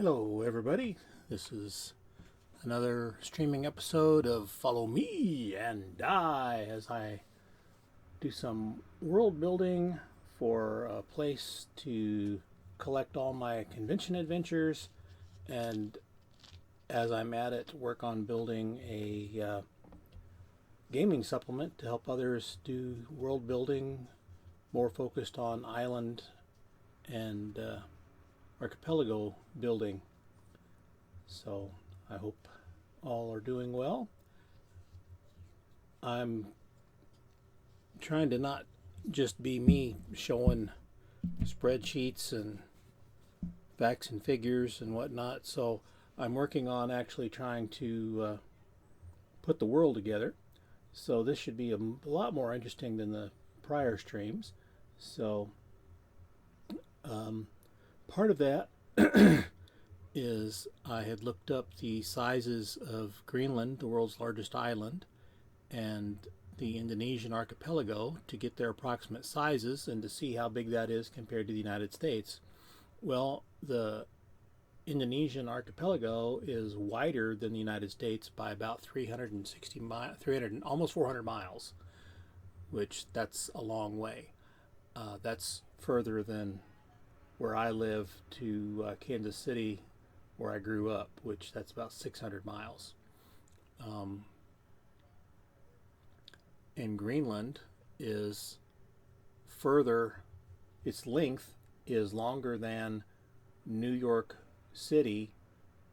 Hello, everybody. This is another streaming episode of Follow Me and Die as I do some world building for a place to collect all my convention adventures, and as I'm at it, work on building a gaming supplement to help others do world building more focused on island and archipelago building. So I hope all are doing well. I'm trying to not just be me showing spreadsheets and facts and figures and whatnot. So I'm working on actually trying to put the world together. So this should be a lot more interesting than the prior streams. So part of that is I had looked up the sizes of Greenland, the world's largest island, and the Indonesian archipelago to get their approximate sizes and to see how big that is compared to the United States. Well, the Indonesian archipelago is wider than the United States by about 360 miles, 300, almost 400 miles, which that's a long way. That's further than where I live to Kansas City, where I grew up, which that's about 600 miles. And Greenland is further, its length is longer than New York City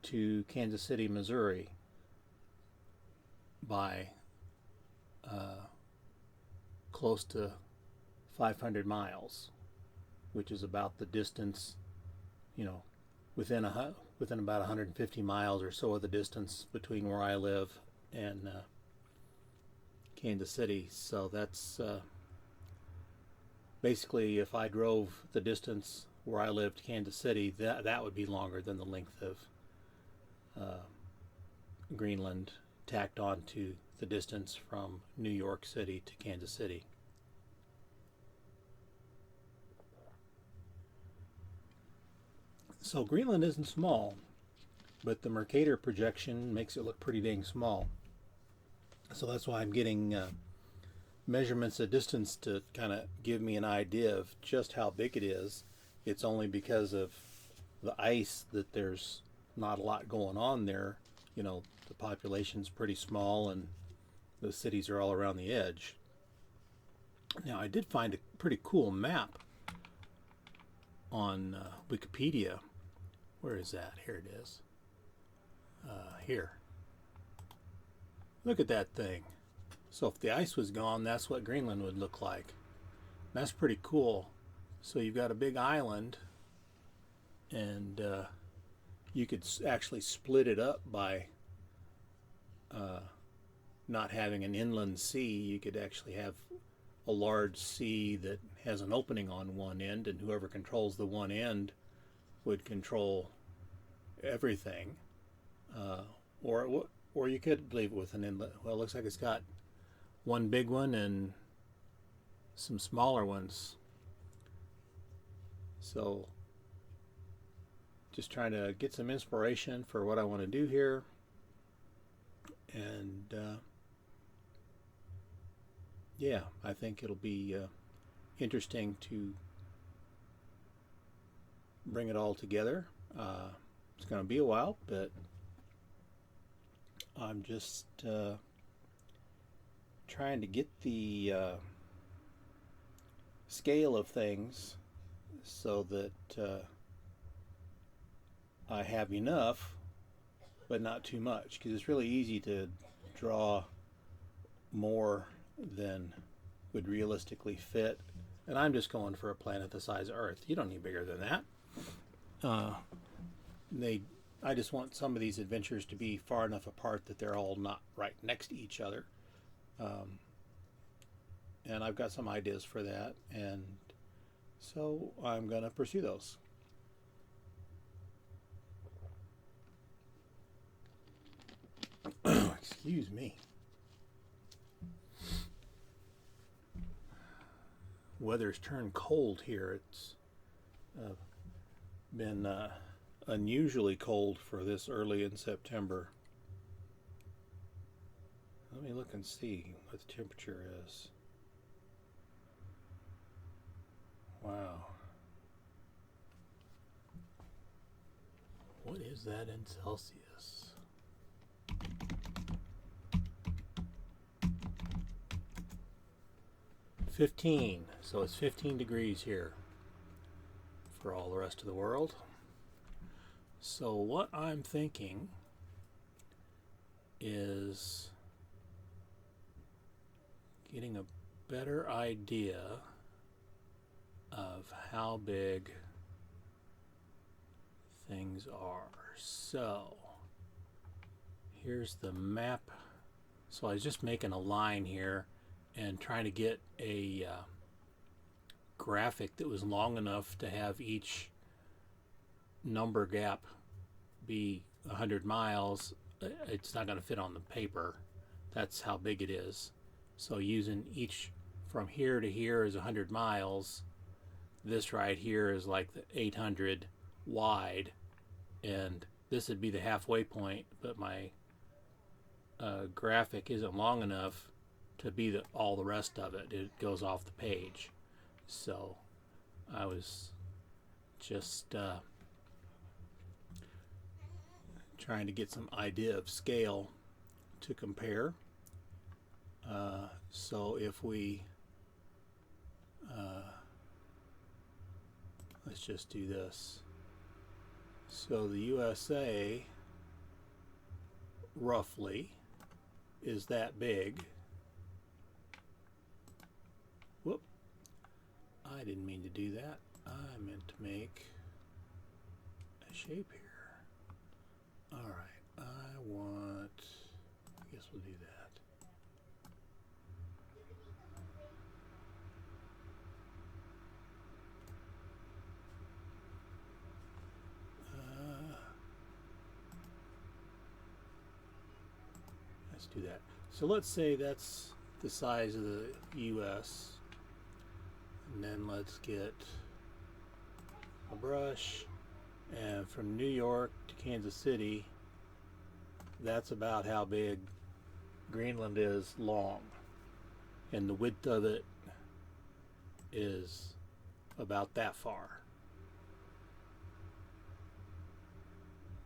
to Kansas City, Missouri by close to 500 miles, which is about the distance, within about 150 miles or so of the distance between where I live and Kansas City. So that's basically, if I drove the distance where I lived to Kansas City, that would be longer than the length of Greenland tacked on to the distance from New York City to Kansas City. So Greenland isn't small, but the Mercator projection makes it look pretty dang small. So that's why I'm getting measurements of distance to kind of give me an idea of just how big it is. It's only because of the ice that there's not a lot going on there. The population's pretty small and the cities are all around the edge. Now, I did find a pretty cool map on Wikipedia. Where is that? Here it is. Here. Look at that thing. So if the ice was gone, that's what Greenland would look like. That's pretty cool. So you've got a big island, and you could actually split it up by not having an inland sea. You could actually have a large sea that has an opening on one end, and whoever controls the one end would control everything. Or you could leave it with an inlet. Well, it looks like it's got one big one and some smaller ones. So just trying to get some inspiration for what I want to do here. And yeah, I think it'll be interesting to bring it all together. It's going to be a while, but I'm just trying to get the scale of things so that I have enough, but not too much, because it's really easy to draw more than would realistically fit. And I'm just going for a planet the size of Earth. You don't need bigger than that. I just want some of these adventures to be far enough apart that they're all not right next to each other. And I've got some ideas for that, and so I'm going to pursue those. Excuse me. Weather's turned cold here. It's been unusually cold for this early in September. Let me look and see what the temperature is. Wow. What is that in Celsius? $15. So it's 15 degrees here for all the rest of the world. So what I'm thinking is getting a better idea of how big things are. So here's the map. So I was just making a line here and trying to get a graphic that was long enough to have each number gap be 100 miles. It's not going to fit on the paper. That's how big it is. So using each from here to here is 100 miles. This right here is like the 800 wide, and this would be the halfway point, but my graphic isn't long enough to be all the rest of it. It goes off the page. So I was just trying to get some idea of scale to compare. So if we let's just do this. So the USA roughly is that big. Whoop. I didn't mean to do that. I meant to make a shape here. Alright, I guess we'll do that. Let's do that. So let's say that's the size of the US. And then let's get a brush, and from New York to Kansas City, that's about how big Greenland is long, and the width of it is about that far.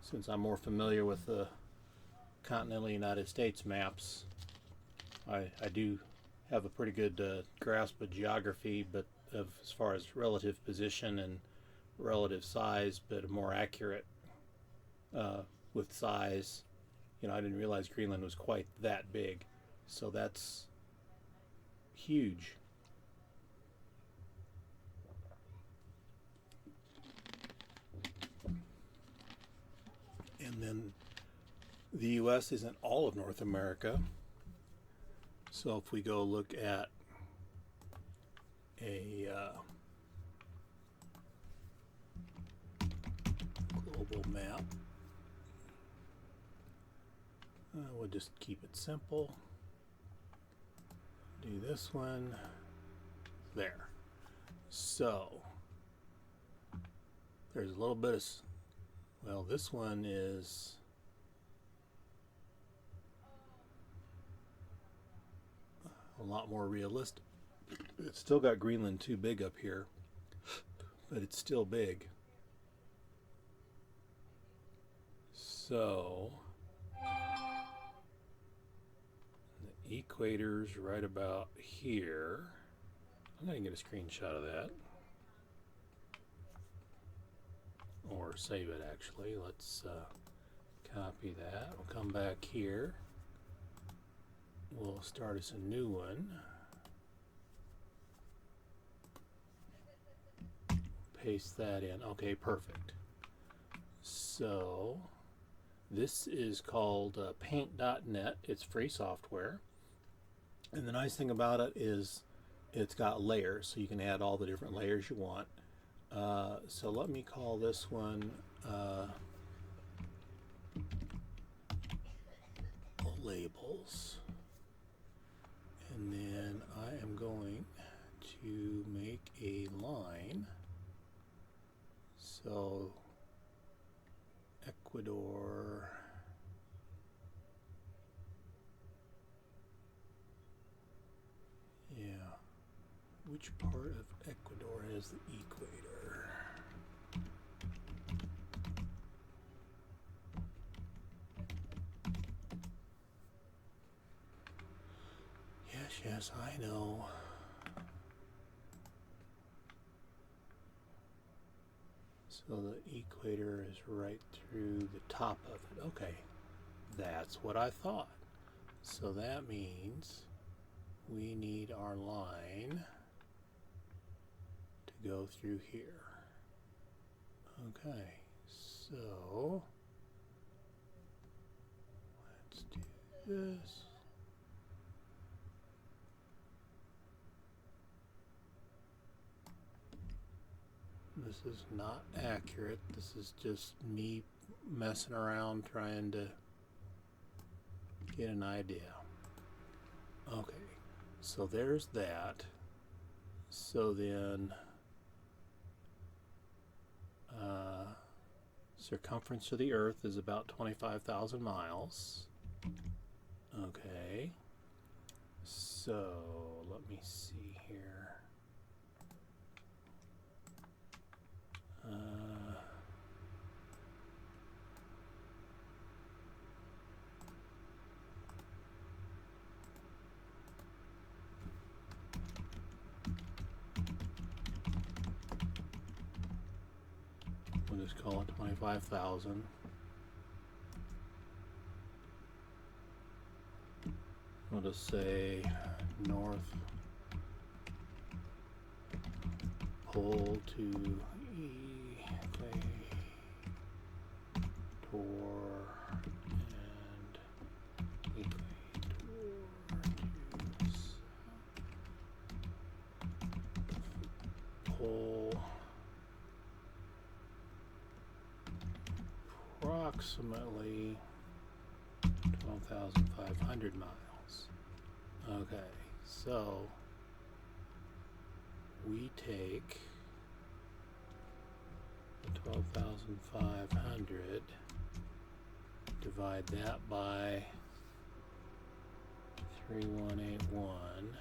Since I'm more familiar with the continental United States maps, I do have a pretty good grasp of geography, but as far as relative position and relative size, but more accurate with size. You know, I didn't realize Greenland was quite that big, so that's huge. And then the US isn't all of North America. So if we go look at a global map, we'll just keep it simple. Do this one there. So there's a little bit of, well, this one is a lot more realistic. It's still got Greenland too big up here, but it's still big. So the equator's right about here. I'm going to get a screenshot of that. Or save it actually. Let's copy that. We'll come back here. We'll start us a new one. Paste that in. Okay, perfect. So this is called paint.net. It's free software. And the nice thing about it is it's got layers, so you can add all the different layers you want. So let me call this one labels. And then I am going to make a line. So Ecuador. Yeah. Which part of Ecuador has the equator? Yes, I know. So the equator is right through the top of it. Okay, that's what I thought. So that means we need our line to go through here. Okay, so let's do this. This is not accurate. This is just me messing around trying to get an idea. Okay, so there's that. So then circumference of the Earth is about 25,000 miles. Okay, so let me see here. We'll just call it 25,000. We'll just say North Pole to Equator and Equator to Pole. Approximately 12,500 miles. Okay, so we take 12,500, divide that by 3181.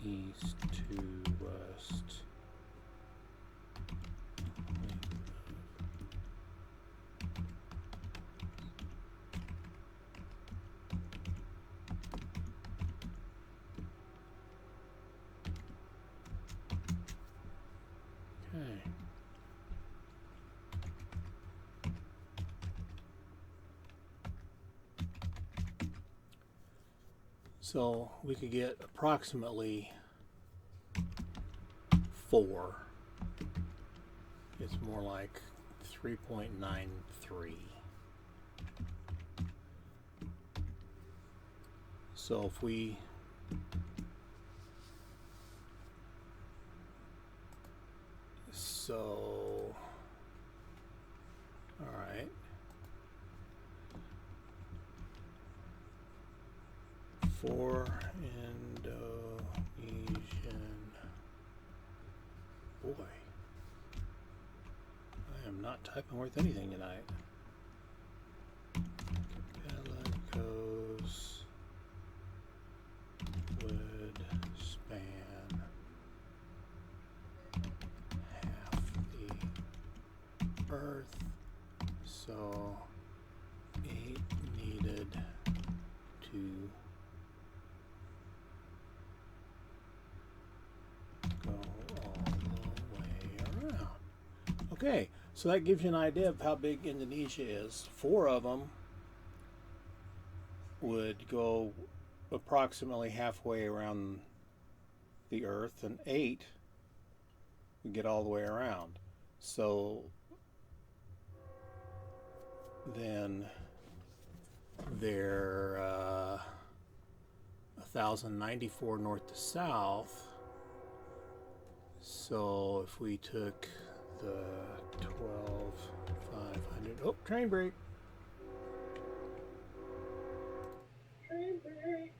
East to west. Okay. So we could get approximately 4. It's more like 3.93. So if we all right. 4 Indonesian. Boy, I am not typing worth anything tonight. Archipelagos would span half the Earth, so 8 needed to go all the way around. Okay, so that gives you an idea of how big Indonesia is. 4 of them would go approximately halfway around the Earth, and 8 would get all the way around. So then they're 1,094 north to south. So if we took the 12,500, oh, train brake. Train brake.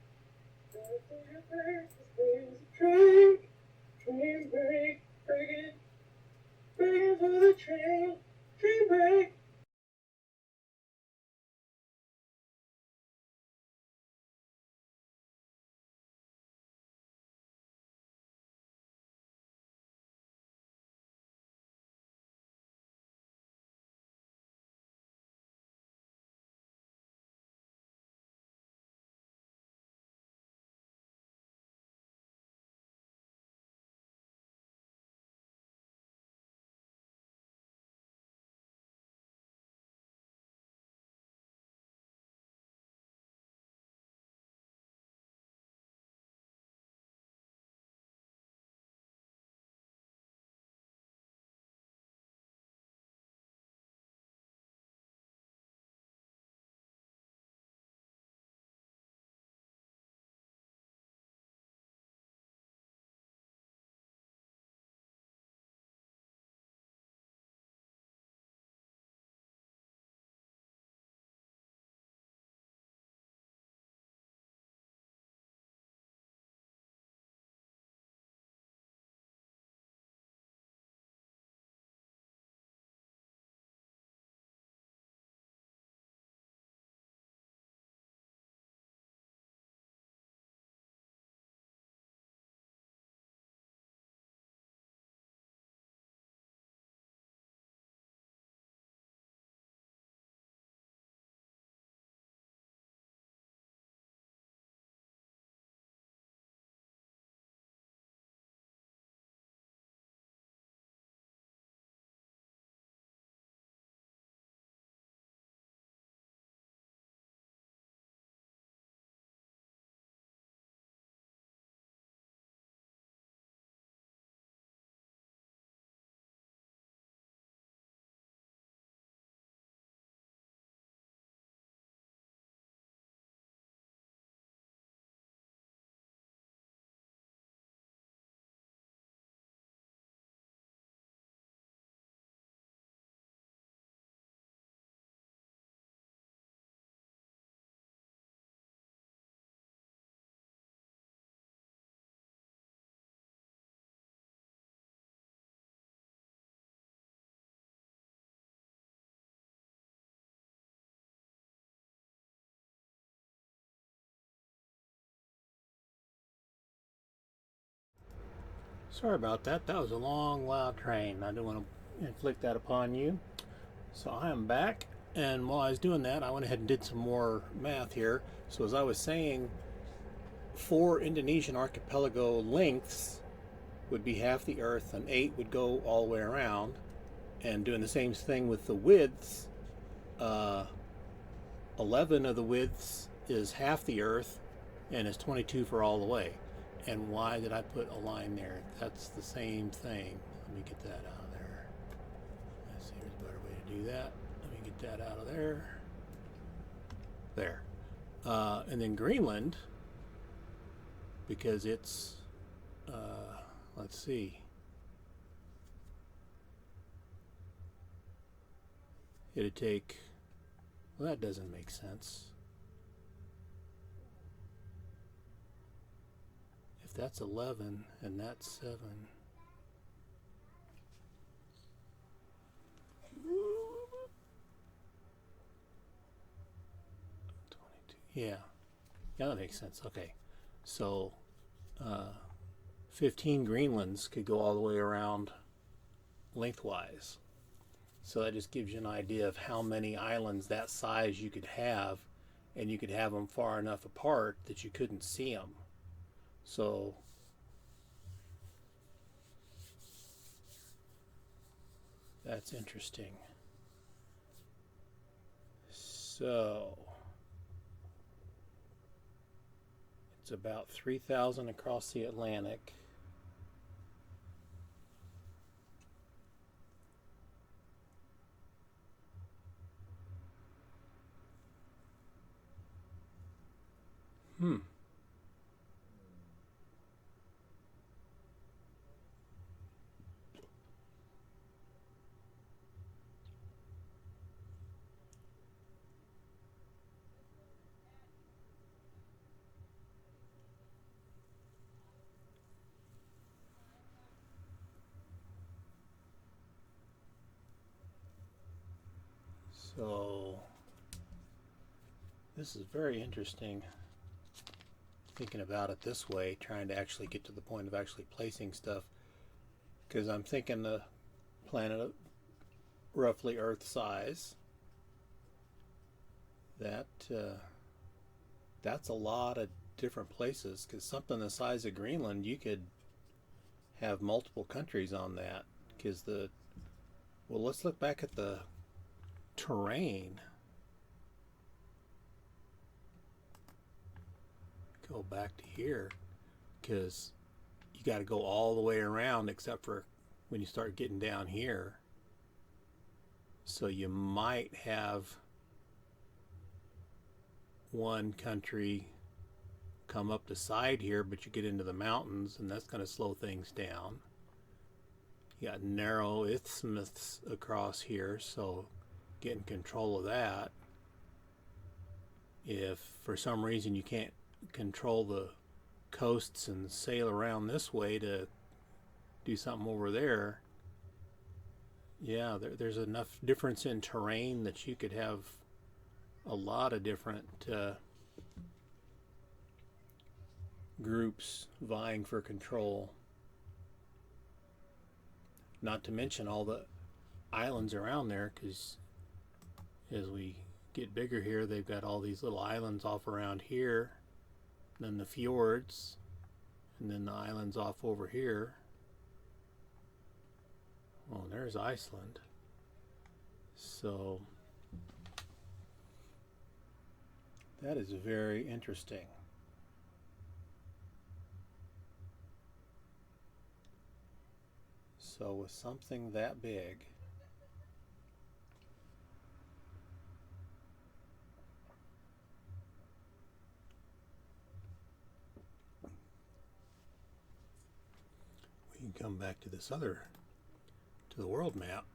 Sorry about that. That was a long, loud train. I didn't want to inflict that upon you. So I am back, and while I was doing that, I went ahead and did some more math here. So as I was saying, 4 Indonesian archipelago lengths would be half the Earth, and 8 would go all the way around. And doing the same thing with the widths, uh, 11 of the widths is half the Earth, and is 22 for all the way. And why did I put a line there? That's the same thing. Let me get that out of there. Let's see, there's a better way to do that. Let me get that out of there. There. And then Greenland, because it's, let's see, it'd take, well, that doesn't make sense. If that's 11 and that's 7. Yeah, that makes sense. Okay, so 15 Greenlands could go all the way around lengthwise. So that just gives you an idea of how many islands that size you could have, and you could have them far enough apart that you couldn't see them. So that's interesting. So it's about 3,000 across the Atlantic. So this is very interesting, thinking about it this way, trying to actually get to the point of actually placing stuff, because I'm thinking the planet roughly Earth size. That's a lot of different places, because something the size of Greenland, you could have multiple countries on that. Because well, let's look back at the terrain. Go back to here, because you got to go all the way around except for when you start getting down here. So you might have one country come up the side here, but you get into the mountains, and that's going to slow things down. You got narrow isthmus across here, so getting control of that. If for some reason you can't control the coasts and sail around this way to do something over there, yeah, there's enough difference in terrain that you could have a lot of different groups vying for control. Not to mention all the islands around there, because as we get bigger here, they've got all these little islands off around here, then the fjords, and then the islands off over here. Oh, there's Iceland. So that is very interesting. So with something that big, we can come back to this other, to the world map.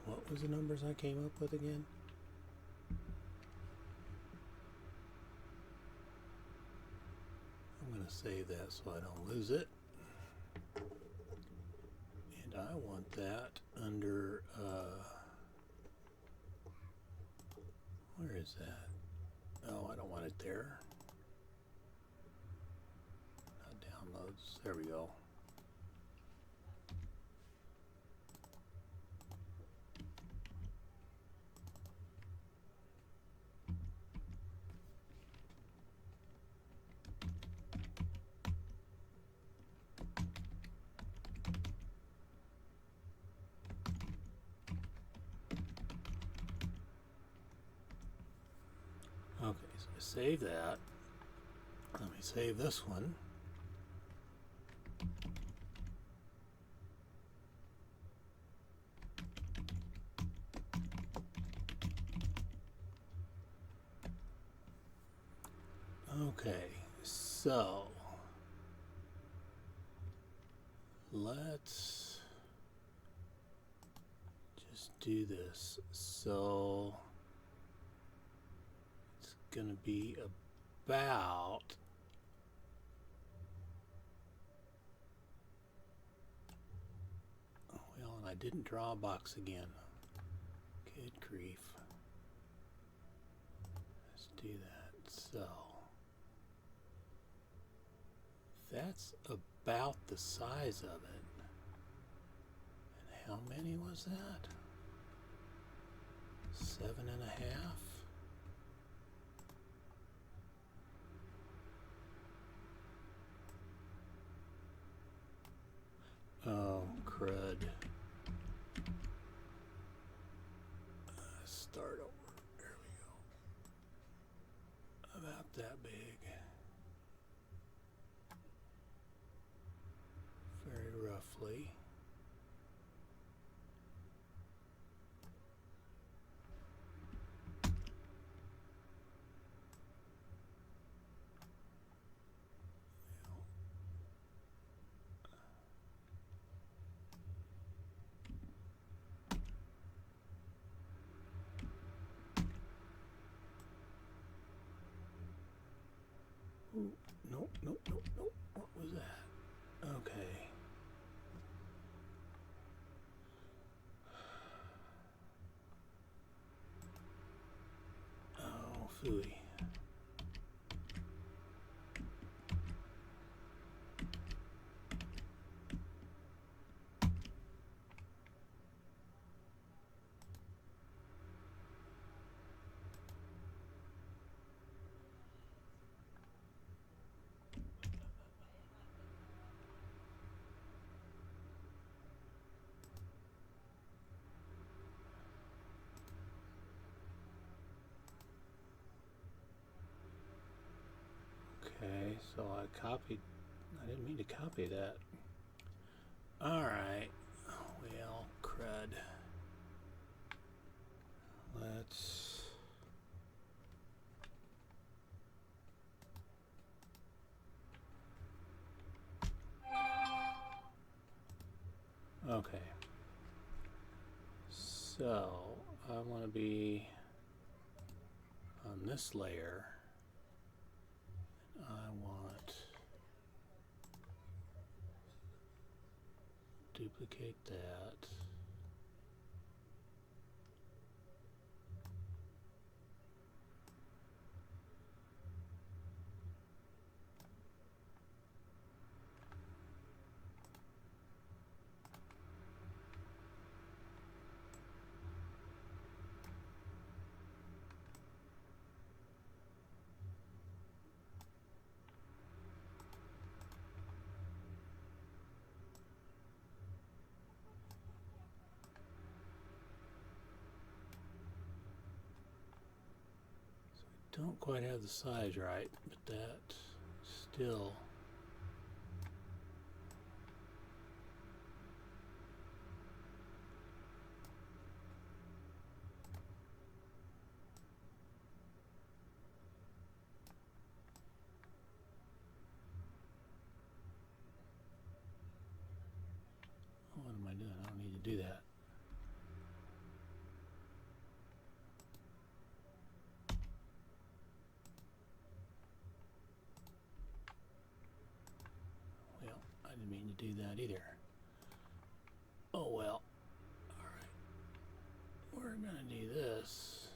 What was the numbers I came up with again? I'm going to save that so I don't lose it. And I want that under, where is that? Oh, I don't want it there. Not down downloads. There we go. Okay, so I save that. Let me save this one. Okay, so let's just do this. So it's going to be about well, and I didn't draw a box again. Good grief. Let's do that. So that's about the size of it. And how many was that? 7.5. Oh, crud. Start over. There we go. About that big. Very roughly. Ooh, nope, nope, nope, nope. What was that? Okay. Oh, phooey. Okay, so I didn't mean to copy that. Alright, well, crud. Let's... Okay. So, I want to be on this layer. I want duplicate that. Don't quite have the size right, but that still what am I doing? I don't need to do that. Well, I didn't mean to do that either. Oh well. Alright. We're gonna do this.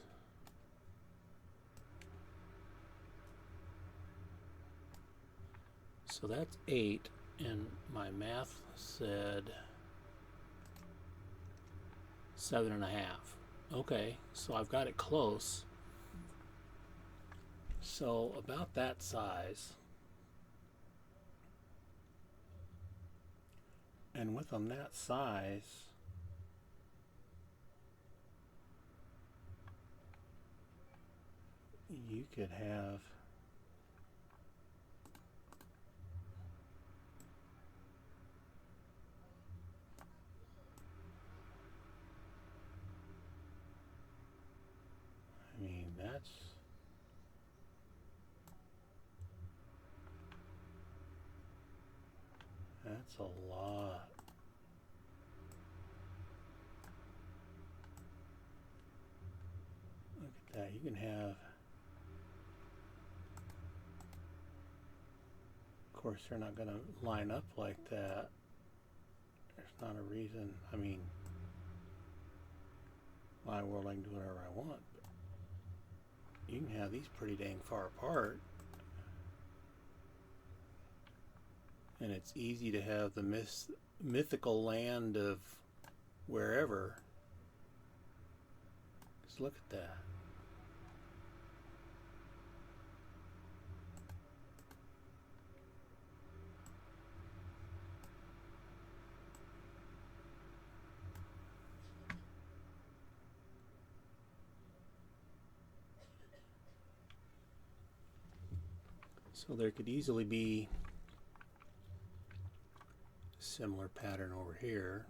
So that's 8, and my math said 7.5. Okay, so I've got it close. So about that size. And with them that size, you could have I mean, that's a lot. Look at that. You can have, of course, they're not going to line up like that. There's not a reason. I mean, my world, I can do whatever I want. But you can have these pretty dang far apart. And it's easy to have the mythical land of wherever. Just look at that. So there could easily be a similar pattern over here.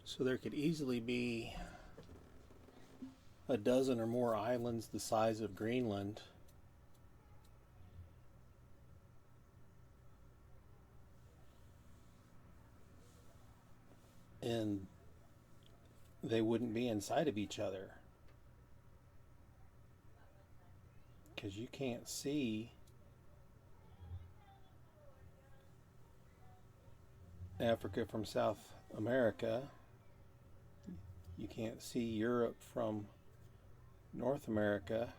So there could easily be a dozen or more islands the size of Greenland. And they wouldn't be inside of each other. Because you can't see Africa from South America. You can't see Europe from North America.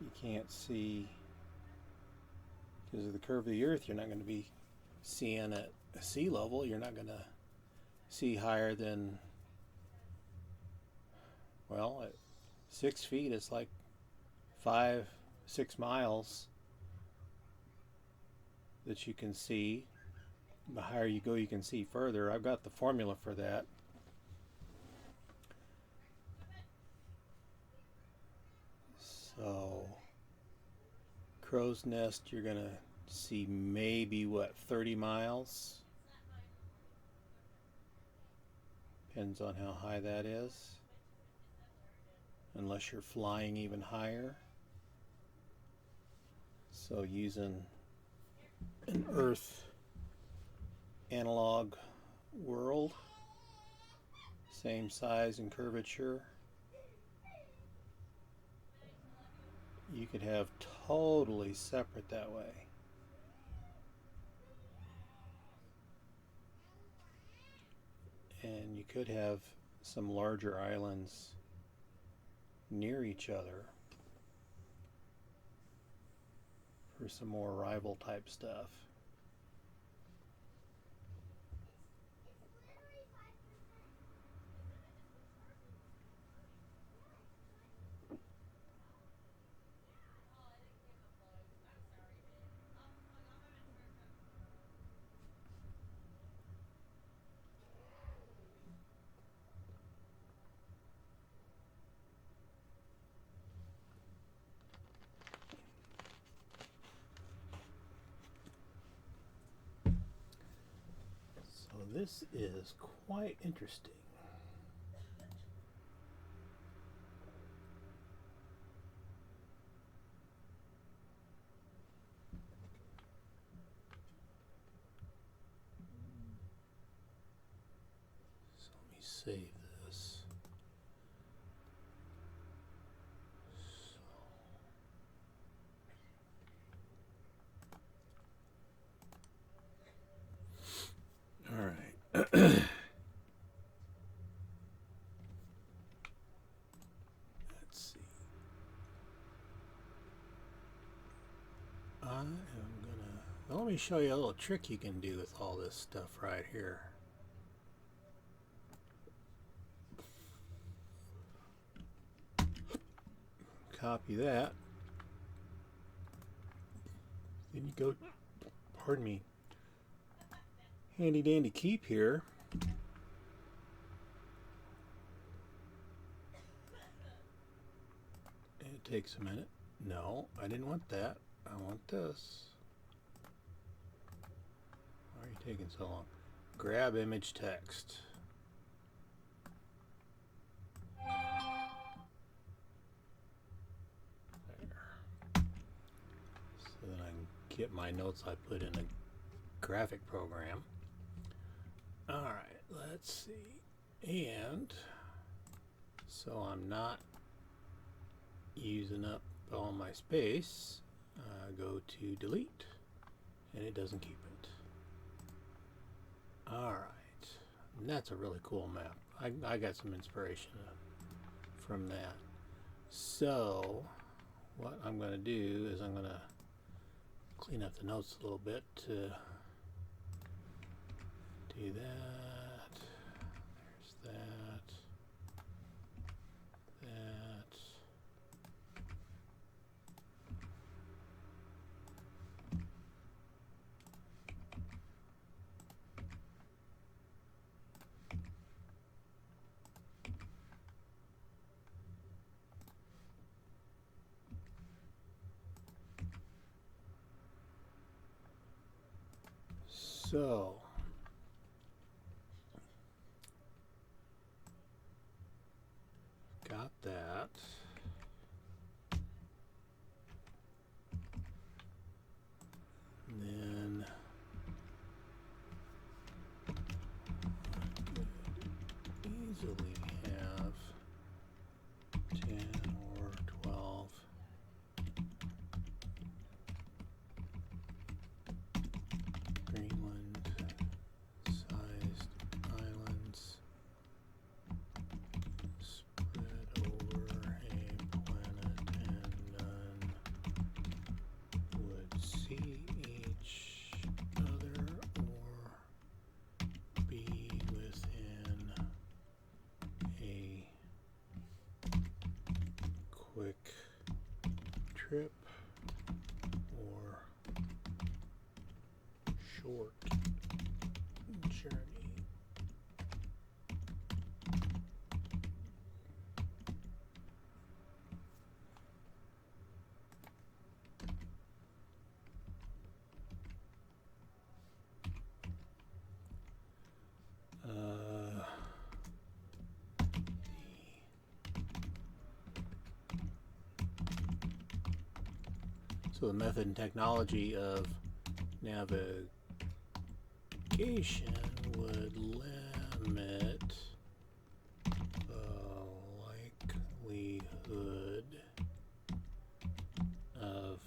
You can't see, because of the curve of the earth, you're not going to be seeing at sea level. You're not going to see higher than, well, at 6 feet it's like 5-6 miles that you can see. The higher you go, you can see further. I've got the formula for that. So, crow's nest, you're going to see maybe, what, 30 miles? Depends on how high that is. Unless you're flying even higher. So using an Earth analog world, same size and curvature, you could have totally separate that way. And you could have some larger islands near each other for some more rival type stuff. So this is quite interesting. So let me save this. me show you a little trick you can do with all this stuff right here. Copy that. Then you go, pardon me, handy dandy keep here. It takes a minute. No, I didn't want that. I want this. Why are you taking so long? Grab image text. There. So that I can get my notes I put in a graphic program. Alright, let's see. And so I'm not using up all my space. Go to delete, and it doesn't keep it. Alright, and that's a really cool map. I got some inspiration from that. So what I'm going to do is I'm going to clean up the notes a little bit to do that. There's that. That. So got that. And then easily have 10 or 12 Greenland sized islands spread over a planet, and none would see each other or be within a quick trip or short journey. So the method and technology of navigation would limit the likelihood of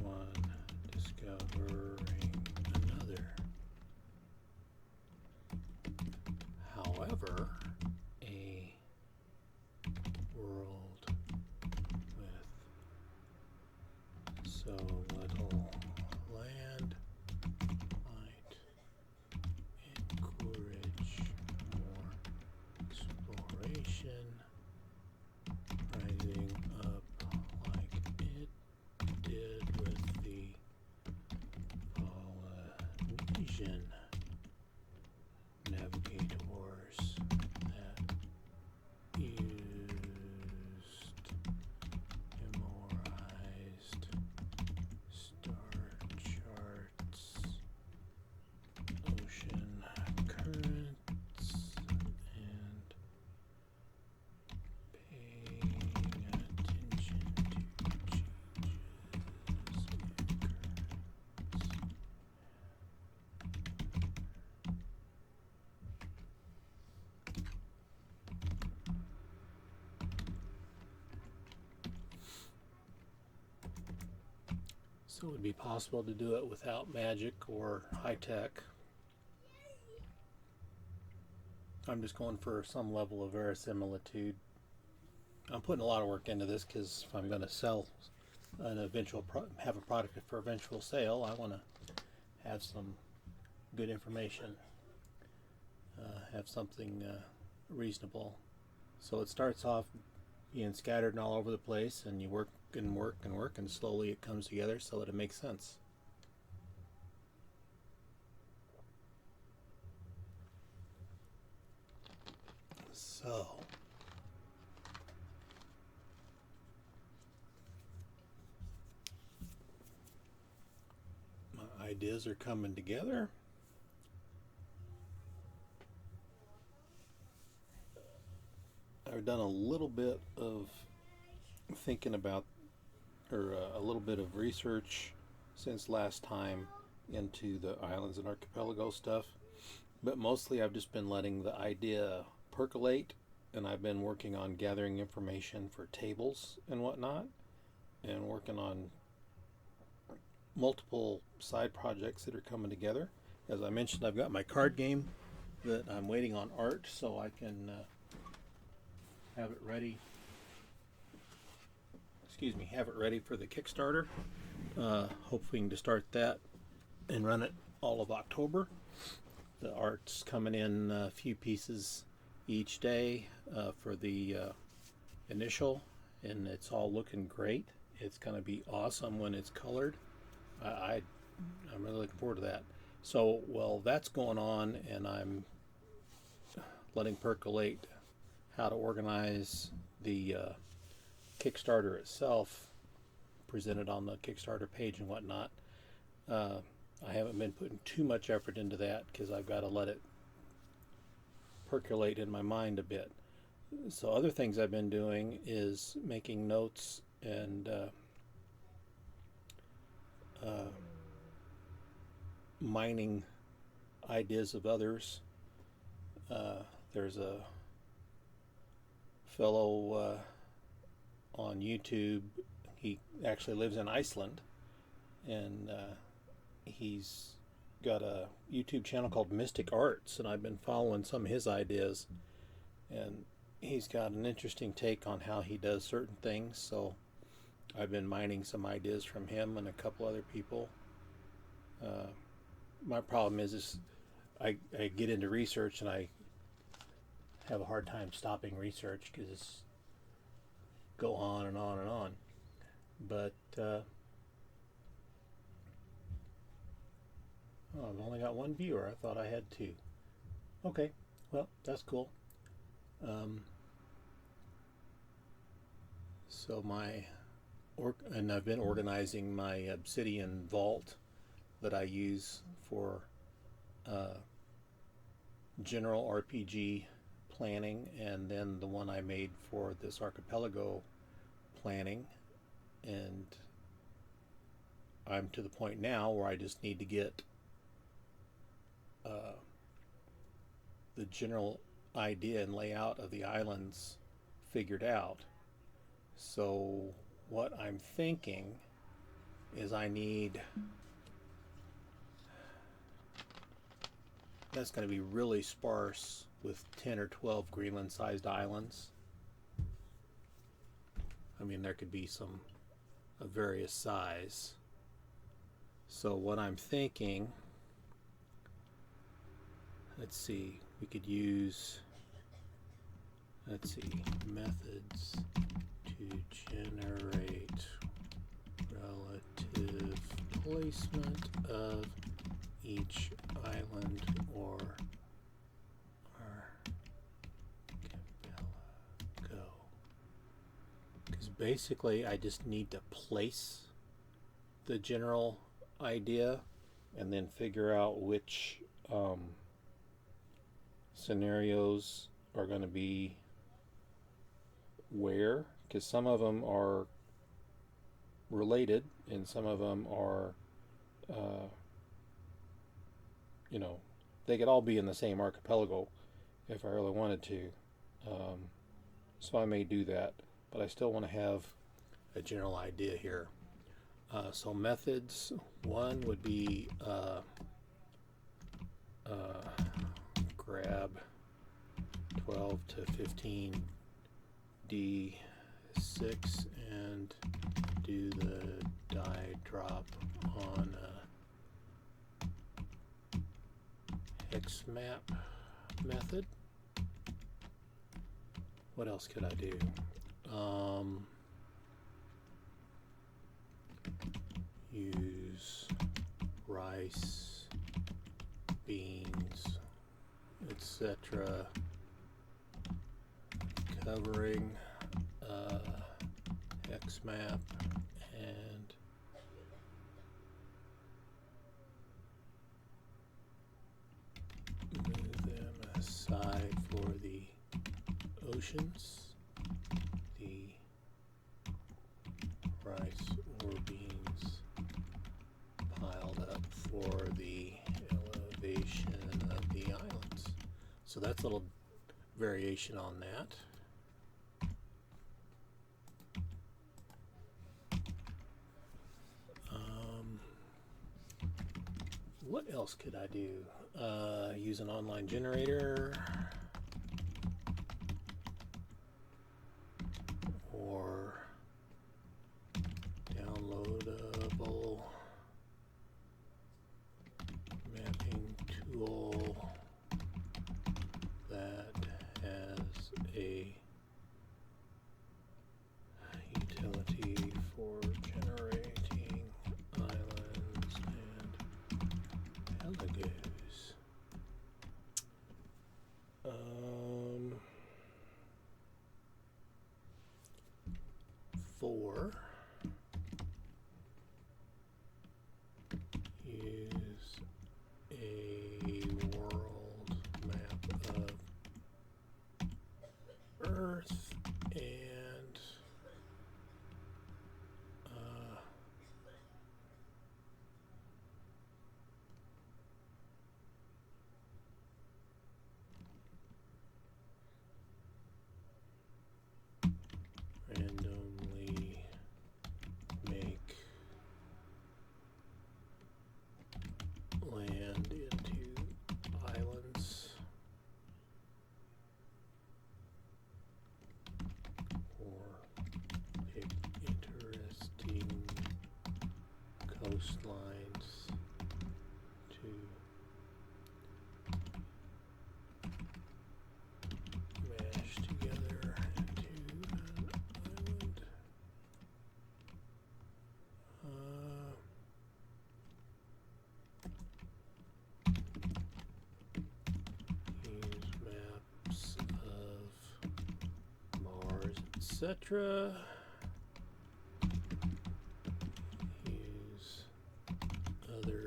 one discovering another. However, a world with so little land might encourage more exploration, rising up like it did with the Polynesian navigators that used memorized star charts, ocean currents, and paying attention to changes in currents. So it would be possible to do it without magic or high tech. I'm just going for some level of verisimilitude. I'm putting a lot of work into this because if I'm going to sell an eventual have a product for eventual sale, I want to have some good information, have something reasonable. So it starts off being scattered and all over the place, and you work and work and work, and slowly it comes together so that it makes sense. So my ideas are coming together. I've done a little bit of thinking about, or a little bit of research since last time into the islands and archipelago stuff, but mostly I've just been letting the idea percolate, and I've been working on gathering information for tables and whatnot, and working on multiple side projects that are coming together. As I mentioned, I've got my card game that I'm waiting on art so I can have it ready. Have it ready for the Kickstarter. Hoping to start that and run it all of October. The art's coming in a few pieces each day for the initial, and it's all looking great. It's going to be awesome when it's colored. I'm really looking forward to that. So, well, that's going on, and I'm letting percolate how to organize the Kickstarter itself, presented on the Kickstarter page and whatnot. I haven't been putting too much effort into that because I've got to let it percolate in my mind a bit. So other things I've been doing is making notes and mining ideas of others. There's a fellow on YouTube. He actually lives in Iceland, and he's got a YouTube channel called Mystic Arts, and I've been following some of his ideas, and he's got an interesting take on how he does certain things. So I've been mining some ideas from him and a couple other people. My problem is I get into research and I have a hard time stopping research because it's go on and on and on. But oh, I've only got one viewer. I thought I had two. Okay, well, that's cool. So and I've been organizing my Obsidian vault that I use for general RPG planning, and then the one I made for this archipelago planning. And I'm to the point now where I just need to get the general idea and layout of the islands figured out. So what I'm thinking is I need, that's going to be really sparse with 10 or 12 Greenland sized islands. I mean, there could be some of various size. So what I'm thinking, let's see, we could use, methods to generate relative placement of each island or archipelago. Because basically I just need to place the general idea and then figure out which scenarios are going to be where, because some of them are related and some of them are they could all be in the same archipelago if I really wanted to. So I may do that, but I still want to have a general idea here. So methods, one would be grab 12 to 15 D6 and do the die drop on a hex map method. What else could I do? Use rice, beans, etc. Covering hex map and move them aside for the oceans, the rice or beans piled up for the elevation of the islands. So that's a little variation on that. What else could I do? Use an online generator or downloadable mapping tool that has a utility for generating islands and alligators. 4. Use a world map of Earth and randomly make land into islands or pick interesting coastlines to mash together into an island. Use maps of Mars, etc. Use other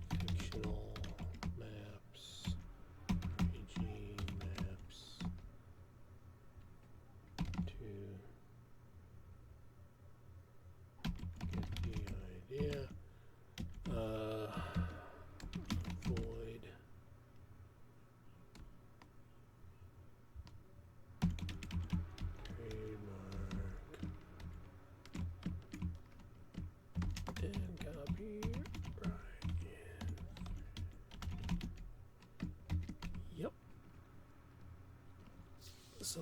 fictional maps, regime maps to get the idea. Avoid trademark and copyright. Yep. So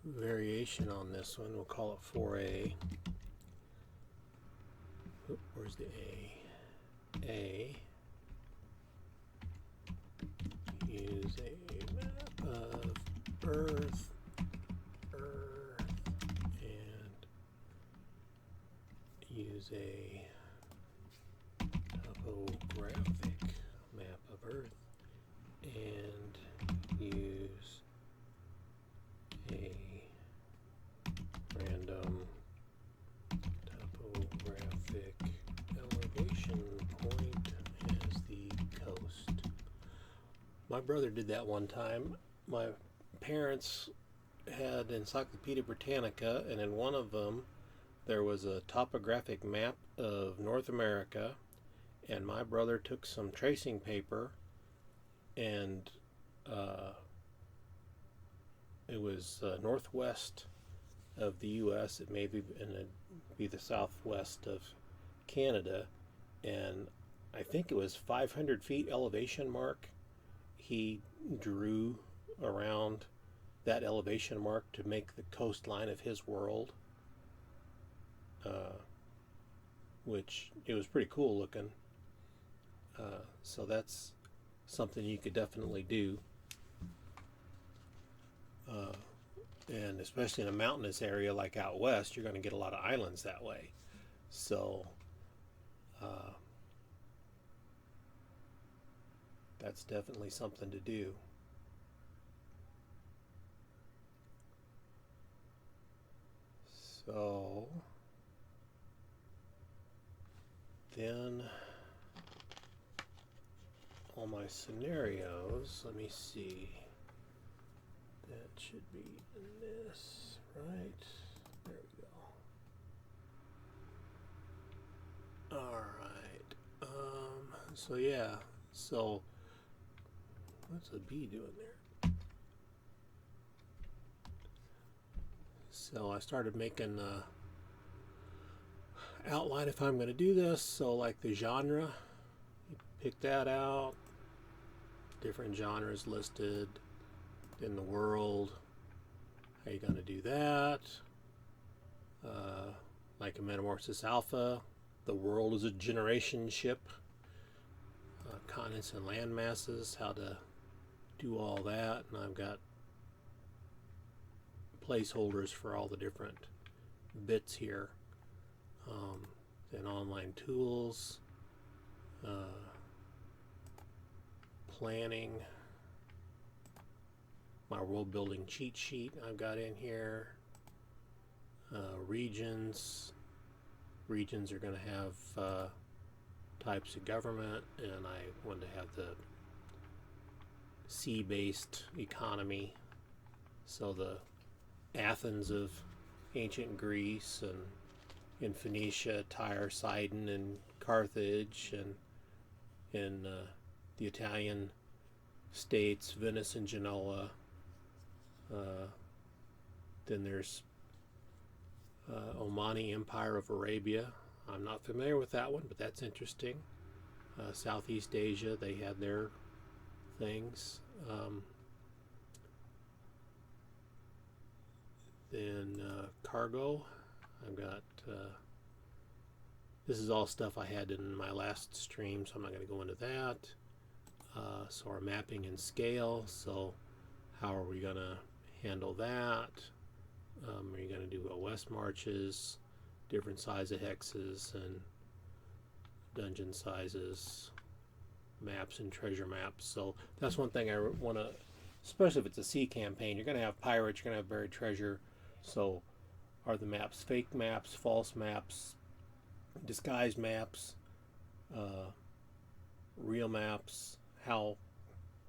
variation on this one, we'll call it 4A. Oop, where's the A? A. Use a map of Earth, and use a topographic map of Earth, and use a random topographic elevation point as the coast. My brother did that one time. My parents had Encyclopedia Britannica, and in one of them there was a topographic map of North America, and my brother took some tracing paper and it was northwest of the U.S. It may be be the southwest of Canada, and I think it was 500 feet elevation mark. He drew around that elevation mark to make the coastline of his world, which it was pretty cool looking. So that's something you could definitely do. And especially in a mountainous area like out west, you're going to get a lot of islands that way. So that's definitely something to do. So then all my scenarios, let me see. That should be in this, right? There we go. All right. So yeah. So what's the bee doing there? So I started making outline if I'm going to do this. So like the genre, you pick that out. Different genres listed. In the world, how you going to do that? Like a Metamorphosis Alpha, the world is a generation ship. Continents and land masses, how to do all that. And I've got placeholders for all the different bits here. Then online tools, planning, my world building cheat sheet I've got in here. Regions are going to have types of government, and I wanted to have the sea-based economy, so the Athens of ancient Greece, and in Phoenicia, Tyre, Sidon, and Carthage, and in the Italian states, Venice and Genoa. Then there's Omani Empire of Arabia. I'm not familiar with that one, but that's interesting. Southeast Asia, they had their things. Then cargo, I've got this is all stuff I had in my last stream, so I'm not going to go into that. So our mapping and scale, so how are we going to handle that? Are you going to do west marches, different size of hexes, and dungeon sizes, maps and treasure maps? So that's one thing I want to, especially if it's a sea campaign, you're going to have pirates, you're going to have buried treasure. So are the maps fake maps, false maps, disguised maps, real maps? How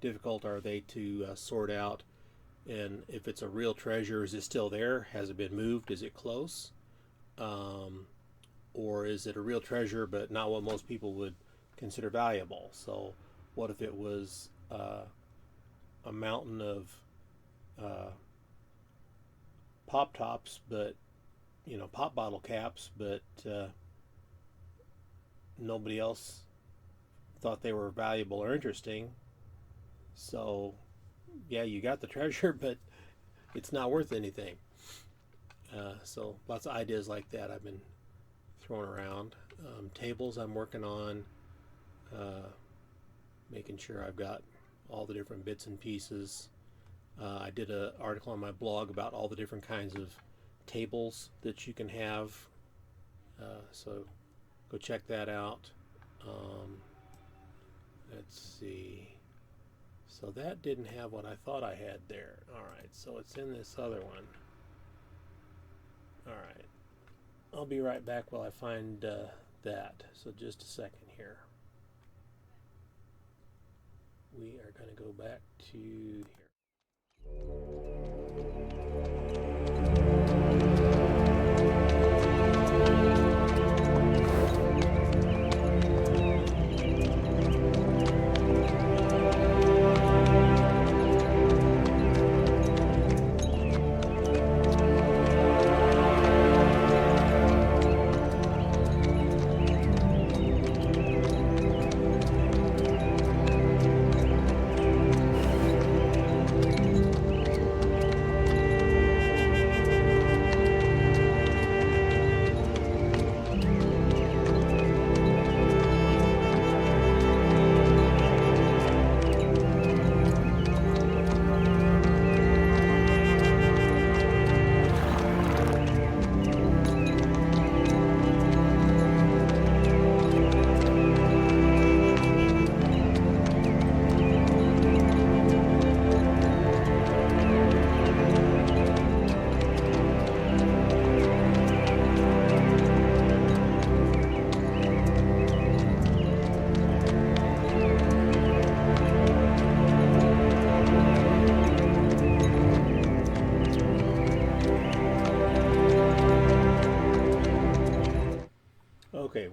difficult are they to sort out? And if it's a real treasure, is it still there? Has it been moved? Is it close? Or is it a real treasure but not what most people would consider valuable? So what if it was a mountain of pop tops, but pop bottle caps, but nobody else thought they were valuable or interesting? So yeah, you got the treasure, but it's not worth anything. So lots of ideas like that I've been throwing around. Tables I'm working on, making sure I've got all the different bits and pieces. I did an article on my blog about all the different kinds of tables that you can have. So go check that out. Let's see. So that didn't have what I thought I had there. Alright, so it's in this other one. Alright. I'll be right back while I find that. So just a second here. We are going to go back to here.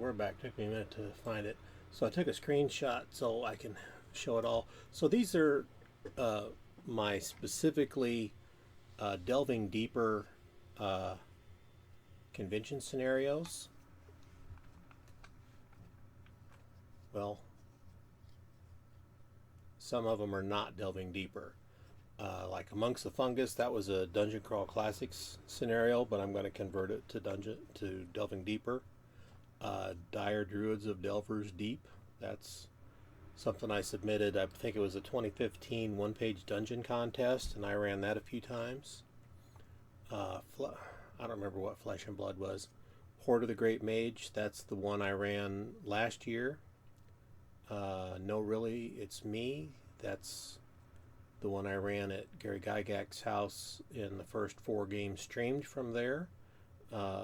we're back. Took me a minute to find it. So I took a screenshot so I can show it all. So these are uh, my specifically delving deeper uh, convention scenarios. Well, some of them are not delving deeper. Like Amongst the Fungus, that was a Dungeon Crawl Classics scenario, but I'm going to convert it to delving deeper. Dire Druids of Delvers Deep, that's something I submitted. I think it was a 2015 one-page dungeon contest, and I ran that a few times. I don't remember what Flesh and Blood was. Horde of the Great Mage, that's the one I ran last year. No, really, it's me. That's the one I ran at Gary Gygax's house in the first 4 games streamed from there.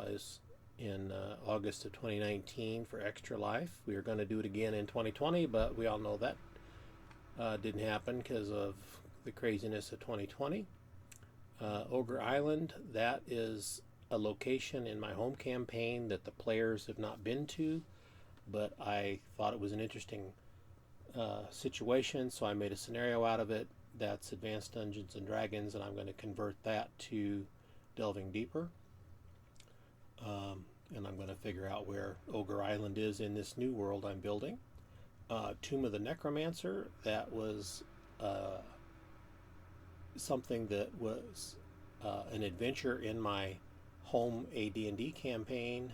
Is in August of 2019 for Extra Life. We were going to do it again in 2020, but we all know that didn't happen because of the craziness of 2020. Ogre Island, that is a location in my home campaign that the players have not been to, but I thought it was an interesting situation, so I made a scenario out of it. That's Advanced Dungeons and Dragons, and I'm going to convert that to Delving Deeper. And I'm going to figure out where Ogre Island is in this new world I'm building. Tomb of the Necromancer, that was something that was an adventure in my home AD&D campaign,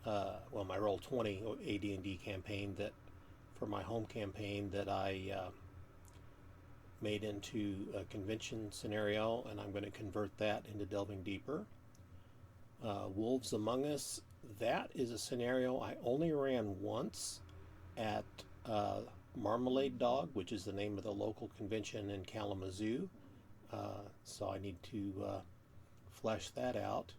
my Roll20 AD&D campaign, that for my home campaign that I made into a convention scenario, and I'm going to convert that into Delving Deeper. Wolves Among Us, that is a scenario I only ran once at Marmalade Dog, which is the name of the local convention in Kalamazoo. So I need to flesh that out.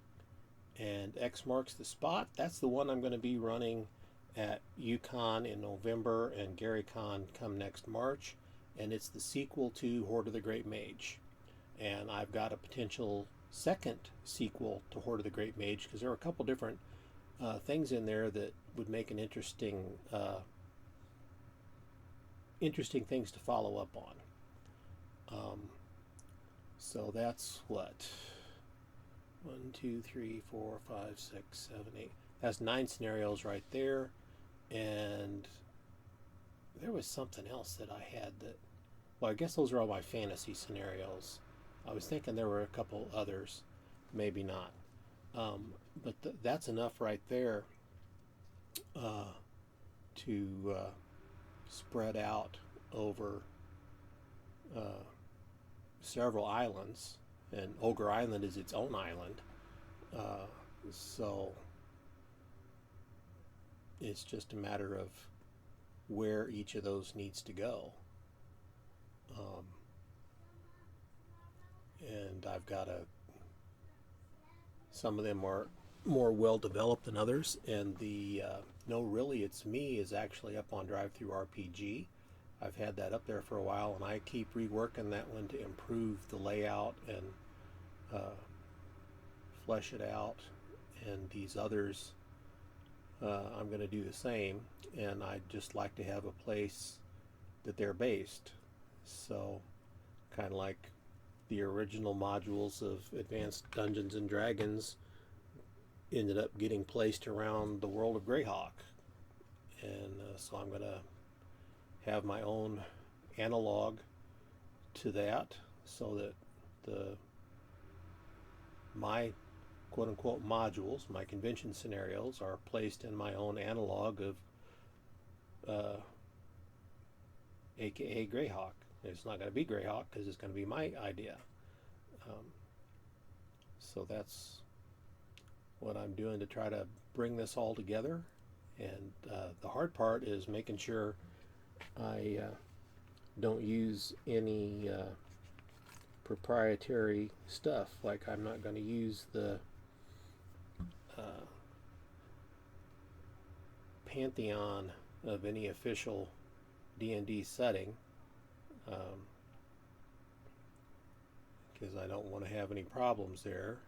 And X Marks the Spot, that's the one I'm going to be running at UConn in November and GaryCon come next March. And it's the sequel to Horde of the Great Mage. And I've got a potential second sequel to Horde of the Great Mage because there are a couple different things in there that would make an interesting things to follow up on. So that's what? 1, 2, 3, 4, 5, 6, 7, 8. That's 9 scenarios right there. And there was something else that I had that, well, I guess those are all my fantasy scenarios. I was thinking there were a couple others, maybe not. But that's enough right there to spread out over several islands. And Ogre Island is its own island. So it's just a matter of where each of those needs to go. And I've got some of them are more well developed than others, and the No Really It's Me is actually up on Drive-Thru RPG. I've had that up there for a while, and I keep reworking that one to improve the layout and flesh it out. And these others, I'm going to do the same, and I'd just like to have a place that they're based. So kind of like the original modules of Advanced Dungeons and Dragons ended up getting placed around the world of Greyhawk. And so I'm going to have my own analog to that so that my quote-unquote modules, my convention scenarios, are placed in my own analog of aka Greyhawk. It's not going to be Greyhawk because it's going to be my idea. So that's what I'm doing to try to bring this all together. And the hard part is making sure I don't use any proprietary stuff. Like I'm not going to use the pantheon of any official D&D setting, because I don't want to have any problems there.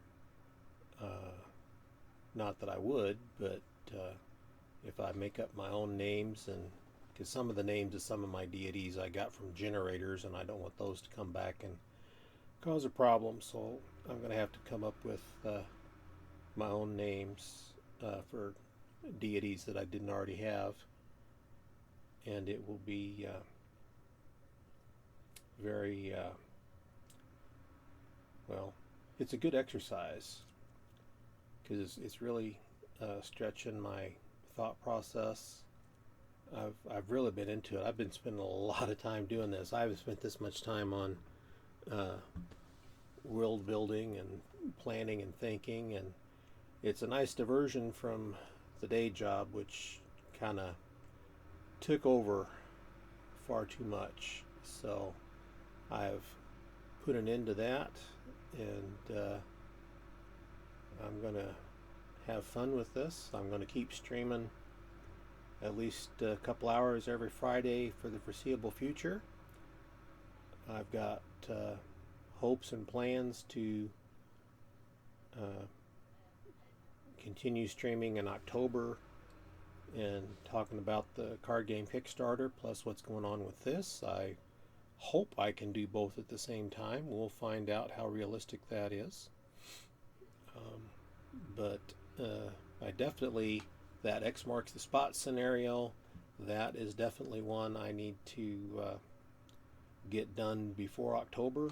Not that I would, but if I make up my own names, and because some of the names of some of my deities I got from generators, and I don't want those to come back and cause a problem. So I'm going to have to come up with my own names for deities that I didn't already have, and it will be very well. It's a good exercise because it's really stretching my thought process. I've really been into it. I've been spending a lot of time doing this. I haven't spent this much time on world building and planning and thinking, and it's a nice diversion from the day job, which kind of took over far too much. So I've put an end to that, and I'm going to have fun with this. I'm going to keep streaming at least a couple hours every Friday for the foreseeable future. I've got hopes and plans to continue streaming in October and talking about the card game Kickstarter plus what's going on with this. I hope I can do both at the same time. We'll find out how realistic that is. But I definitely, that X marks the spot scenario, that is definitely one I need to get done before October.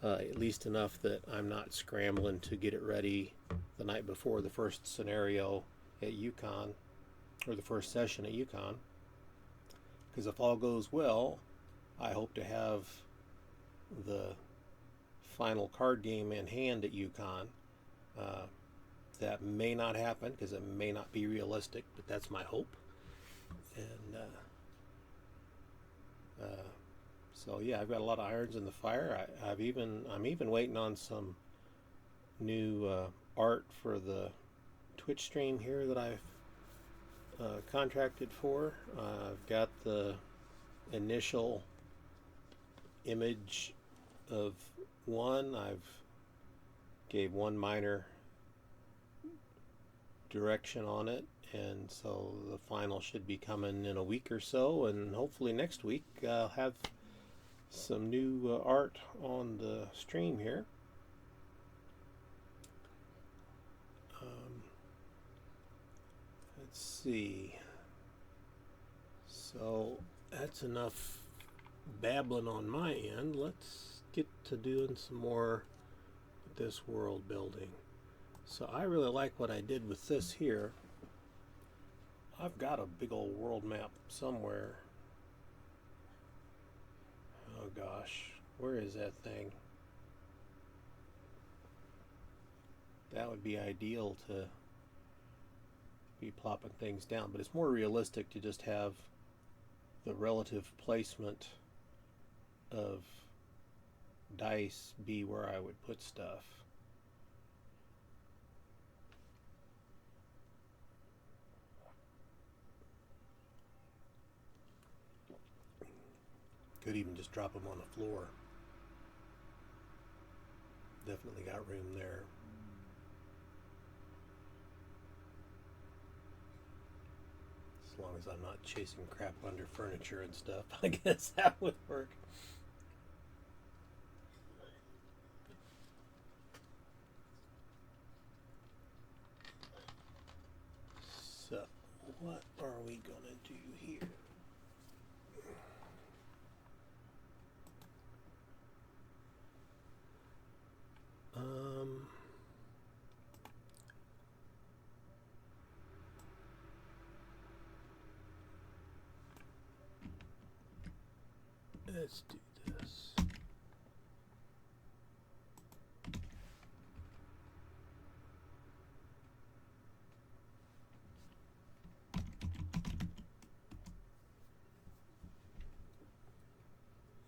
At least enough that I'm not scrambling to get it ready the night before the first scenario at UConn, or the first session at UConn. Because if all goes well, I hope to have the final card game in hand at UConn. That may not happen because it may not be realistic, but that's my hope. And so yeah, I've got a lot of irons in the fire. I'm even waiting on some new art for the Twitch stream here that I've contracted for. I've got the initial image of one. I've gave one minor direction on it, and so the final should be coming in a week or so, and hopefully next week I'll have some new art on the stream here. Let's see. So that's enough babbling on my end. Let's get to doing some more of this world building. So I really like what I did with this here. I've got a big old world map somewhere. Oh gosh, where is that thing? That would be ideal to be plopping things down, but it's more realistic to just have the relative placement of dice be where I would put stuff. Could even just drop them on the floor. Definitely got room there. As long as I'm not chasing crap under furniture and stuff, I guess that would work. So, what are we gonna do here? Let's do this.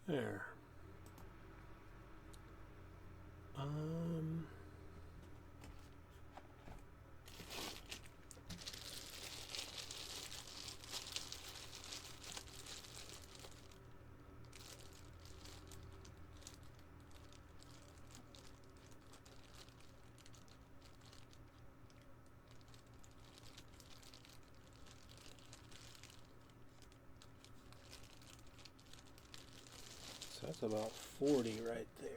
There. That's about 40 right there.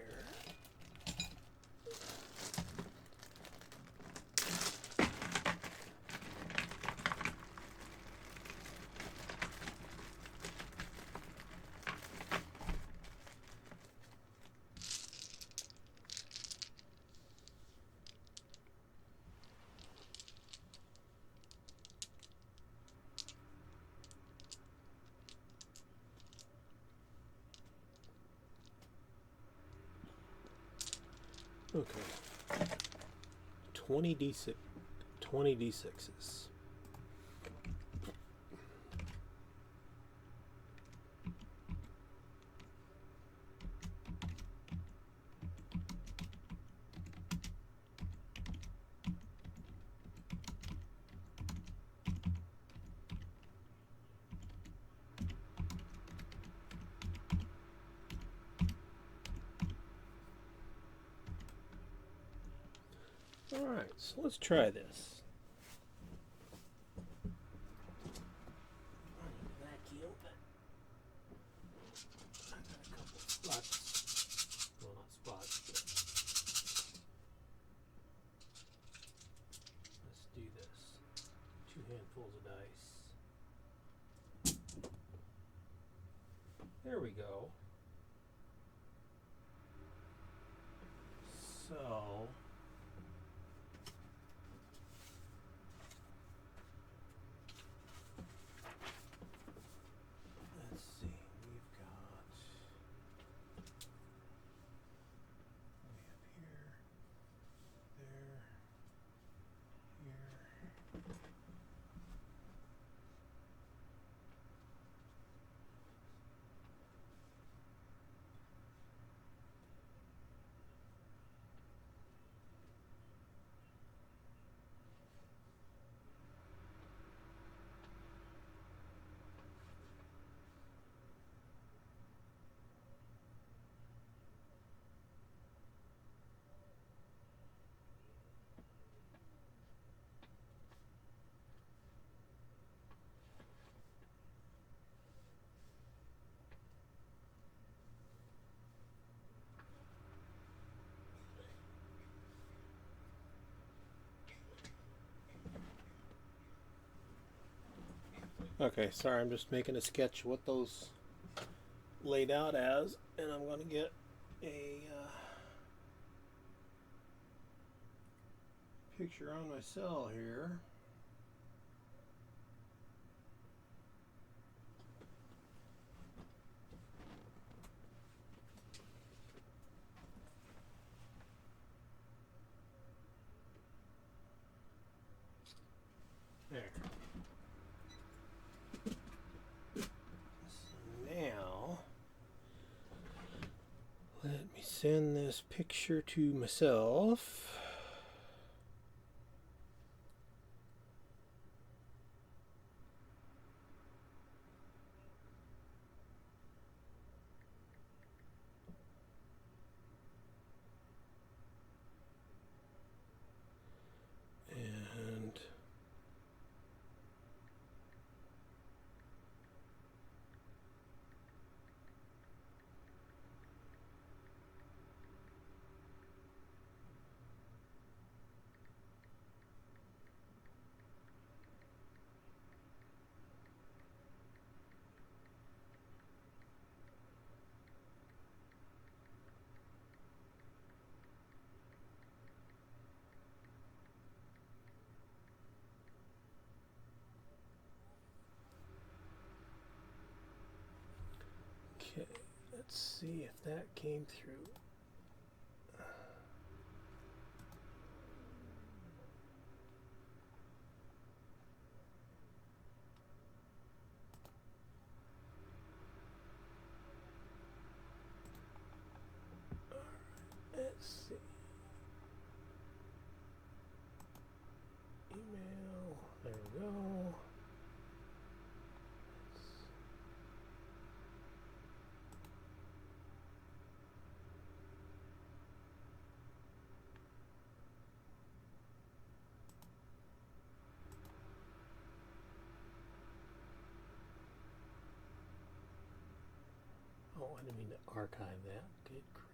Okay. 20 d6s. Alright, so let's try this. Vacuum. I got a couple spots. Well, not spots, but let's do this. 2 handfuls of dice. There we go. So let's see, we have here, there, here. Okay, sorry, I'm just making a sketch of what those laid out as, and I'm going to get a picture on my cell here. There. So now, let me send this picture to myself. And okay, let's see if that came through. Let's see. Email. There we go. I didn't mean to archive that. Good grief.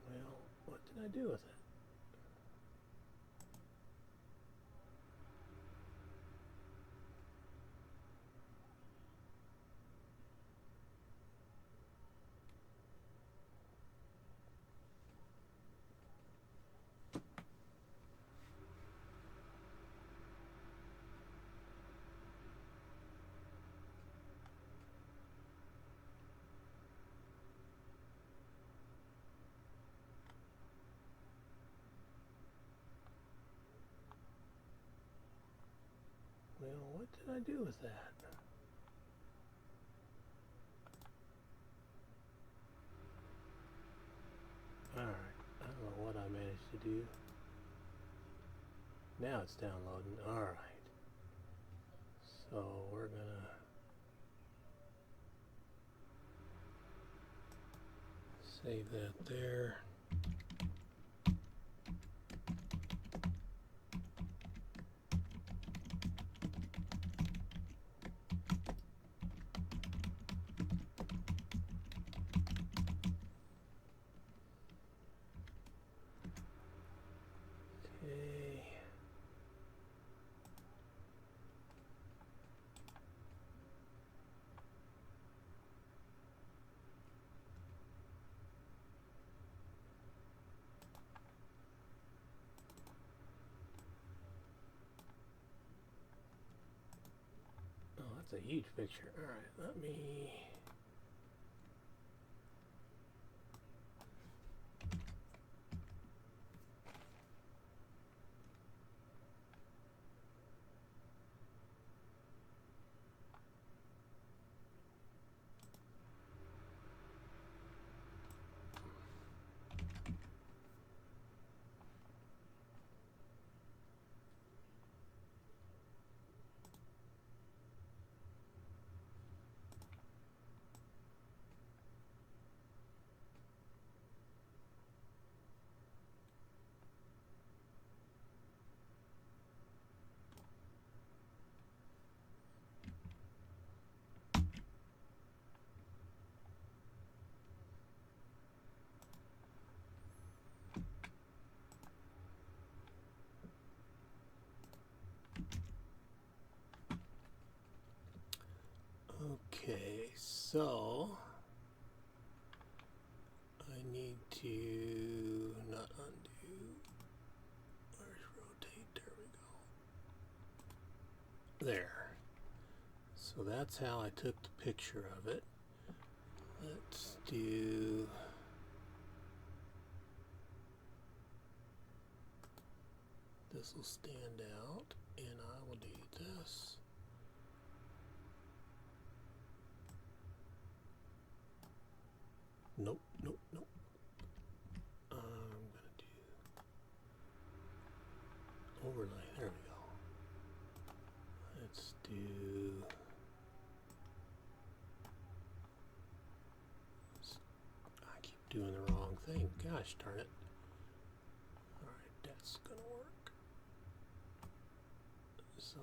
Well, what did I do with it? Well, what did I do with that? Alright, I don't know what I managed to do. Now it's downloading. Alright. So we're gonna save that there. Okay. Oh, that's a huge picture. Alright, let me... Okay, so I need to not undo. Where's rotate? There we go. There. So that's how I took the picture of it. Let's do... This will stand out, and I will do this. Nope, nope, nope. I'm gonna do overlay. There we go. Let's do... I keep doing the wrong thing. Gosh darn it. Alright, that's gonna work. So...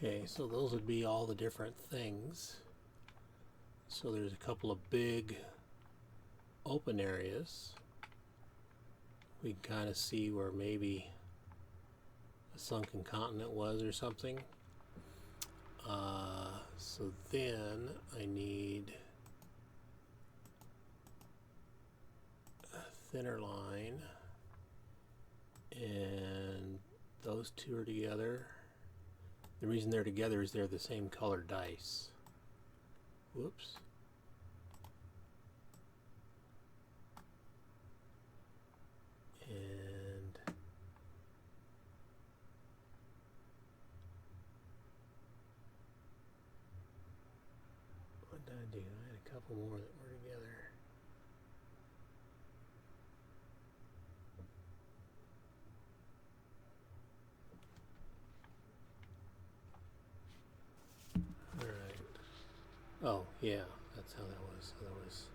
Okay, so those would be all the different things. So there's a couple of big open areas. We can kind of see where maybe a sunken continent was or something. So then I need a thinner line, and those two are together. The reason they're together is they're the same color dice. Whoops. And what did I do? I had a couple more that were together. Oh, yeah, that's how that was. So that was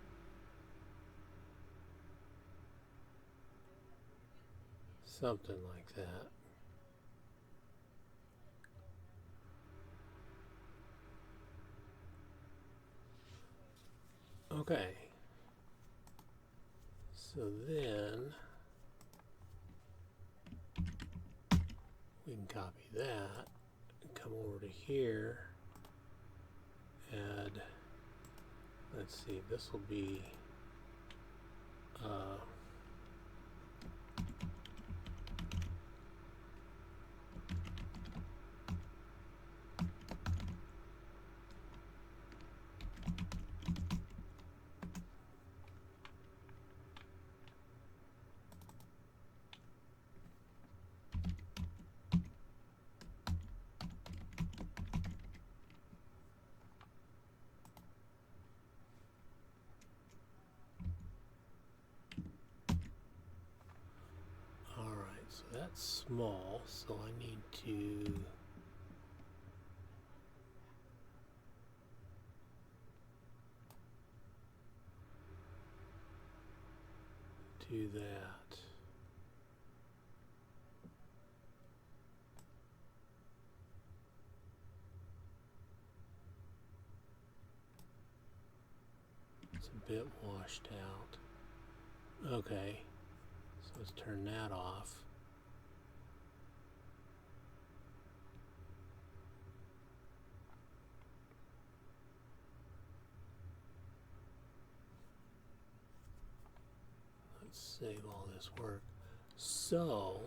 something like that. Okay. So then we can copy that and come over to here. Add, let's see, this will be alright, so that's small, so I need to do that. It's a bit washed out. Okay, so let's turn that off. Let's save all this work. So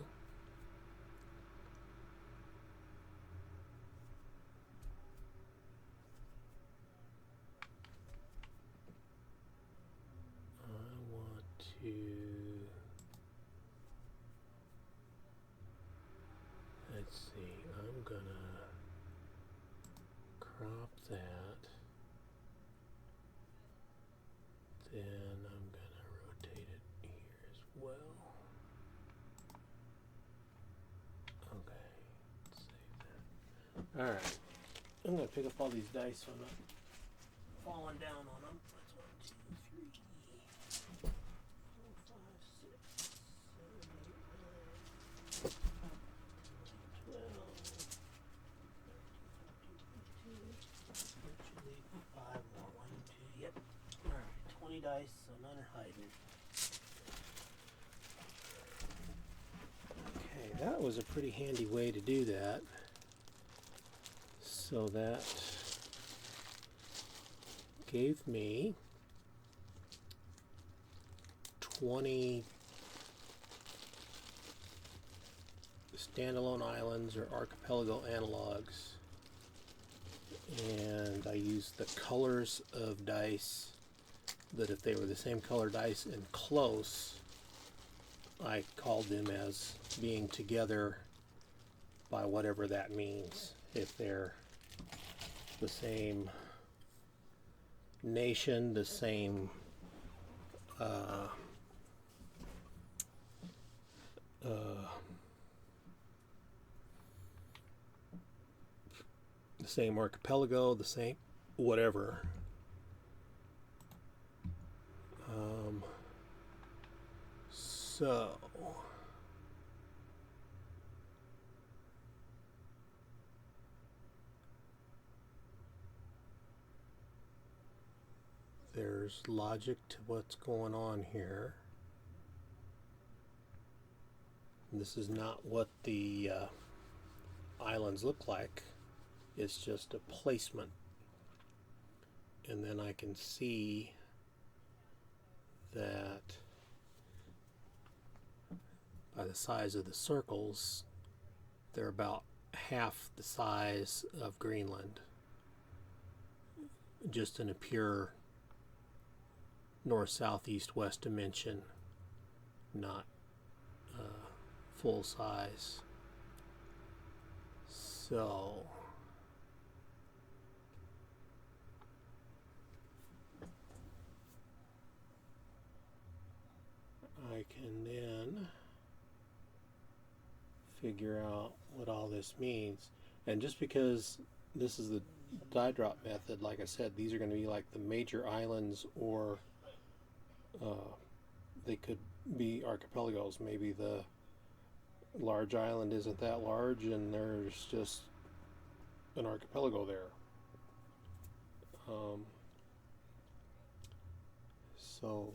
I want to, let's see, I'm gonna crop that. Then I'm gonna rotate it here as well. Okay, save that. Alright, I'm gonna pick up all these dice so I'm not falling down on them. That's 1, 2, 3, 4, 5, 6, 7, 8, 9, 12, 5 more. 1, 2, yep. Alright, 20 dice, so none are hiding. Okay, that was a pretty handy way to do that. So that gave me 20 standalone islands or archipelago analogs, and I used the colors of dice, that if they were the same color dice and close, I called them as being together by whatever that means. If they're the same nation, the same the same archipelago, the same whatever. So there's logic to what's going on here. This is not what the islands look like. It's just a placement. And then I can see that by the size of the circles, they're about half the size of Greenland, just in a pure north, south, east, west dimension, not full size. So I can then figure out what all this means. And just because this is the die drop method, like I said, these are going to be like the major islands, or they could be archipelagos. Maybe the large island isn't that large and there's just an archipelago there. So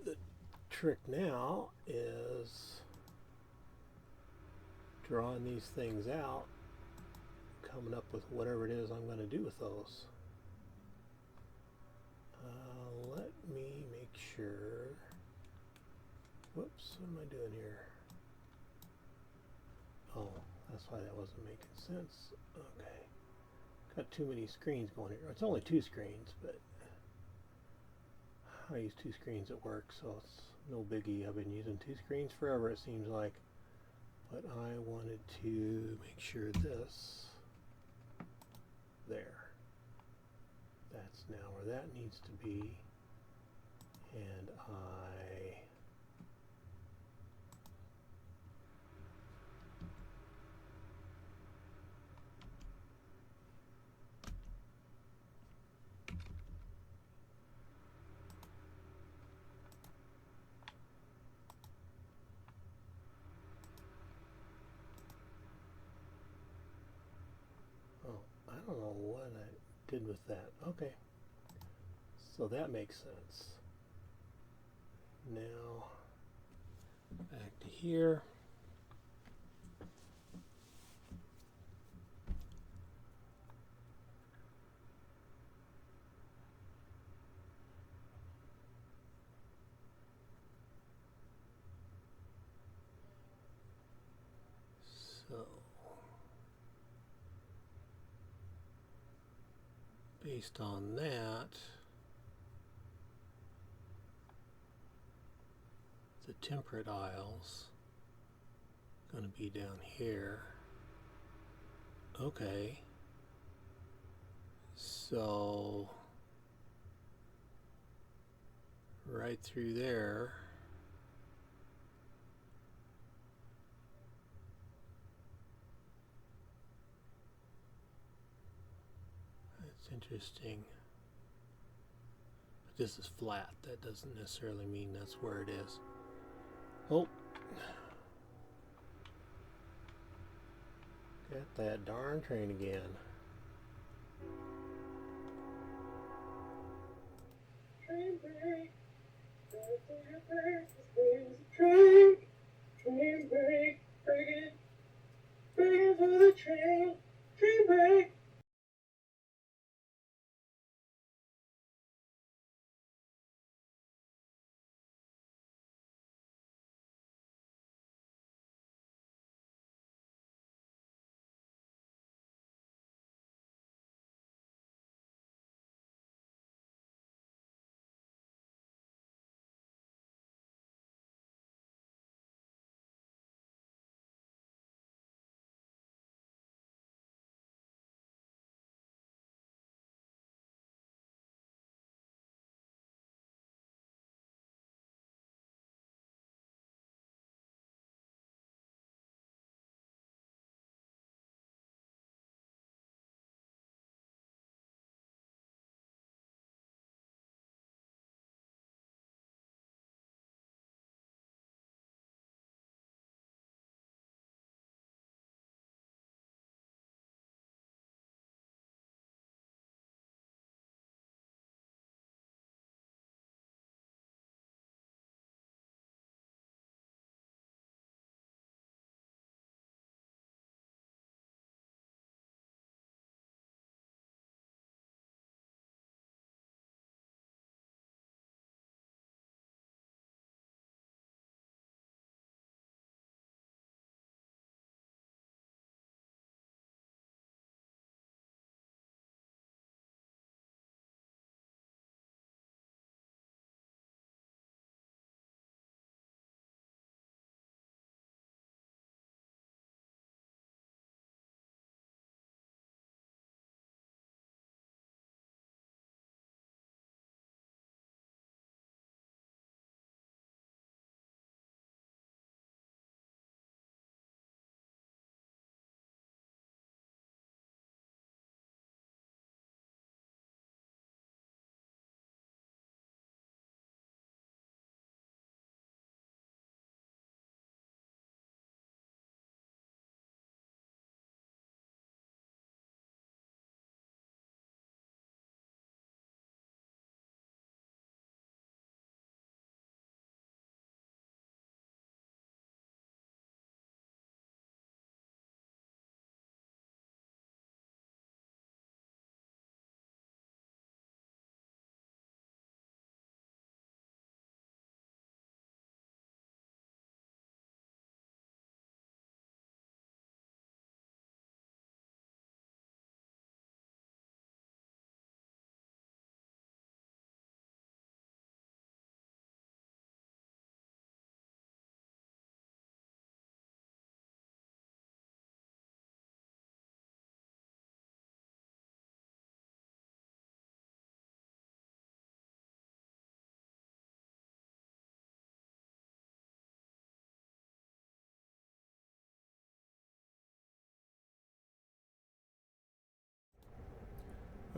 the trick now is drawing these things out, coming up with whatever it is I'm going to do with those. Let me make sure. Whoops, what am I doing here? Oh, that's why that wasn't making sense. Okay. Got too many screens going here. It's only 2 screens, but I use 2 screens at work, so it's no biggie. I've been using 2 screens forever, it seems like. But I wanted to make sure this, there. That's now where that needs to be. And I don't know what I did with that. Okay. So that makes sense. Now, back to here. So, based on that, the temperate isles going to be down here. Okay. So right through there, that's interesting. But this is flat. That doesn't necessarily mean that's where it is. Oh, got that darn train again. Train break, train, train break, break for the train, train break.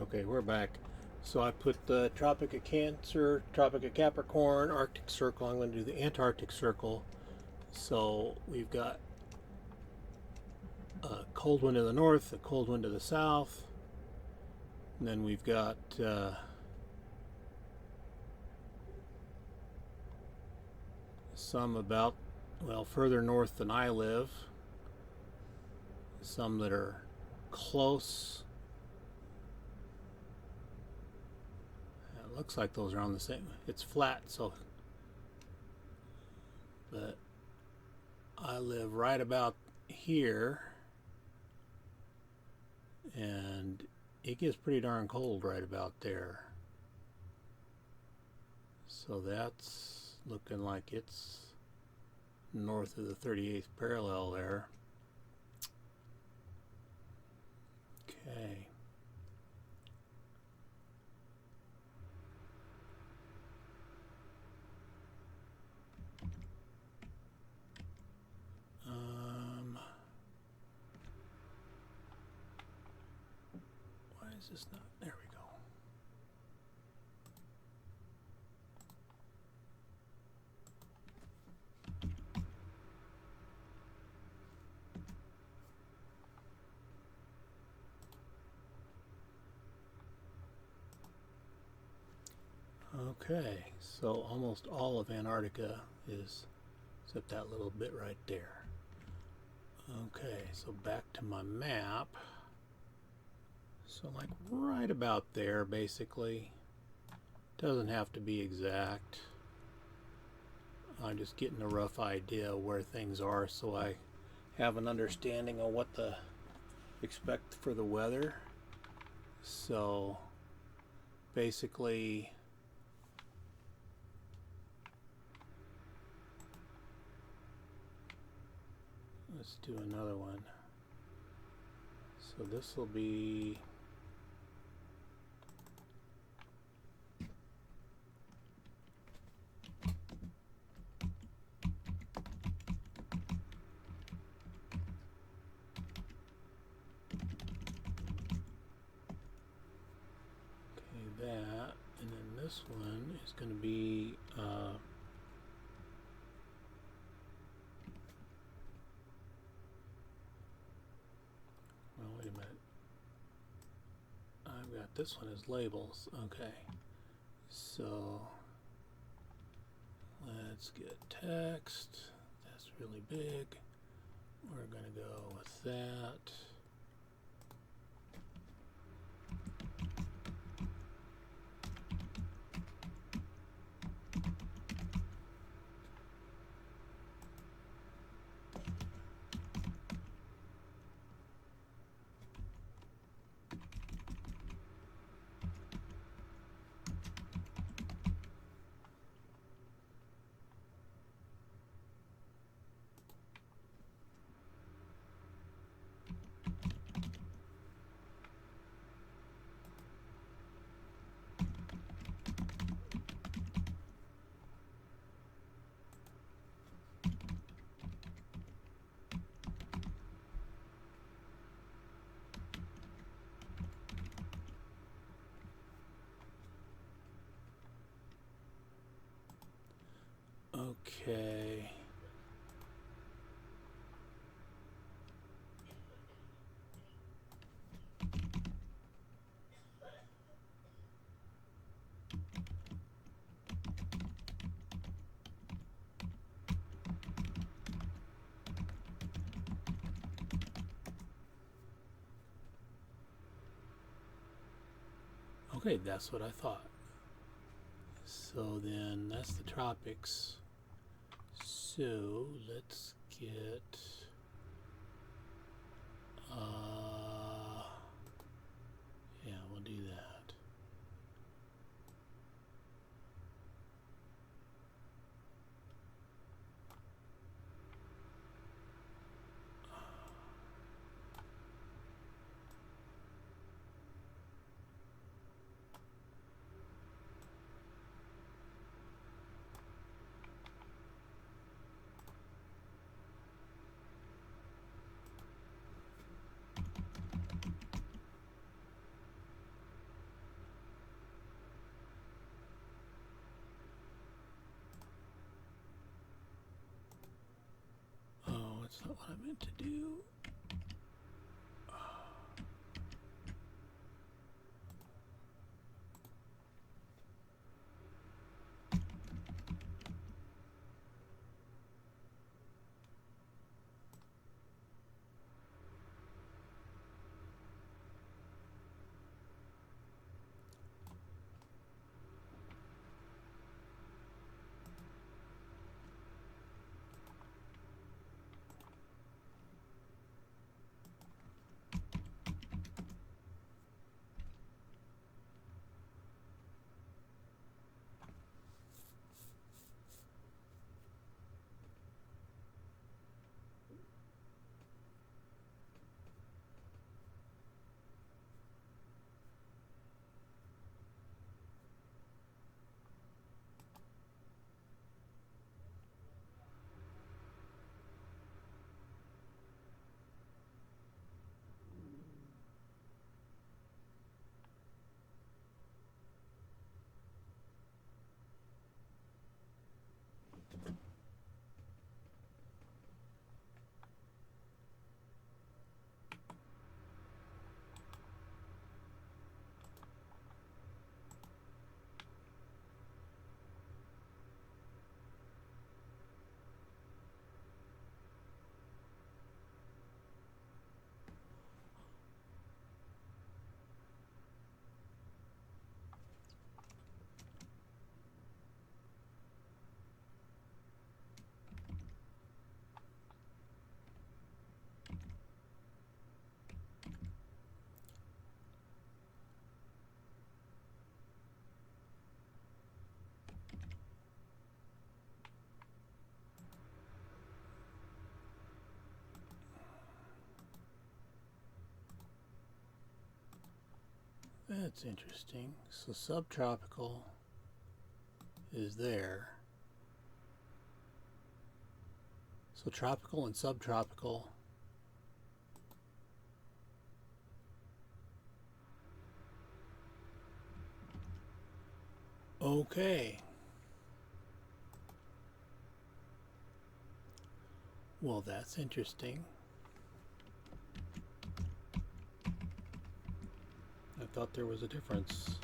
Okay, we're back. So I put the Tropic of Cancer, Tropic of Capricorn, Arctic Circle. I'm going to do the Antarctic Circle. So we've got a cold wind to the north, a cold wind to the south. And then we've got some about, well, further north than I live. Some that are close. It looks like those are on the same. It's flat, so. But I live right about here, and it gets pretty darn cold right about there. So that's looking like it's north of the 38th parallel there. Okay. Why is this not? There we go. Okay, so almost all of Antarctica is, except that little bit right there. Okay, so back to my map. So like right about there, basically. Doesn't have to be exact. I'm just getting a rough idea of where things are so I have an understanding of what to expect for the weather. So basically, let's do another one. So this will be that, and then this one is going to be well, wait a minute. I've got this one as labels. Okay, so let's get text. That's really big. We're going to go with that. Okay. Okay, that's what I thought. So then that's the tropics. So let's get yeah, we'll do that. That's not what I meant to do. That's interesting. So subtropical is there. So tropical and subtropical. Okay. Well, that's interesting. I thought there was a difference.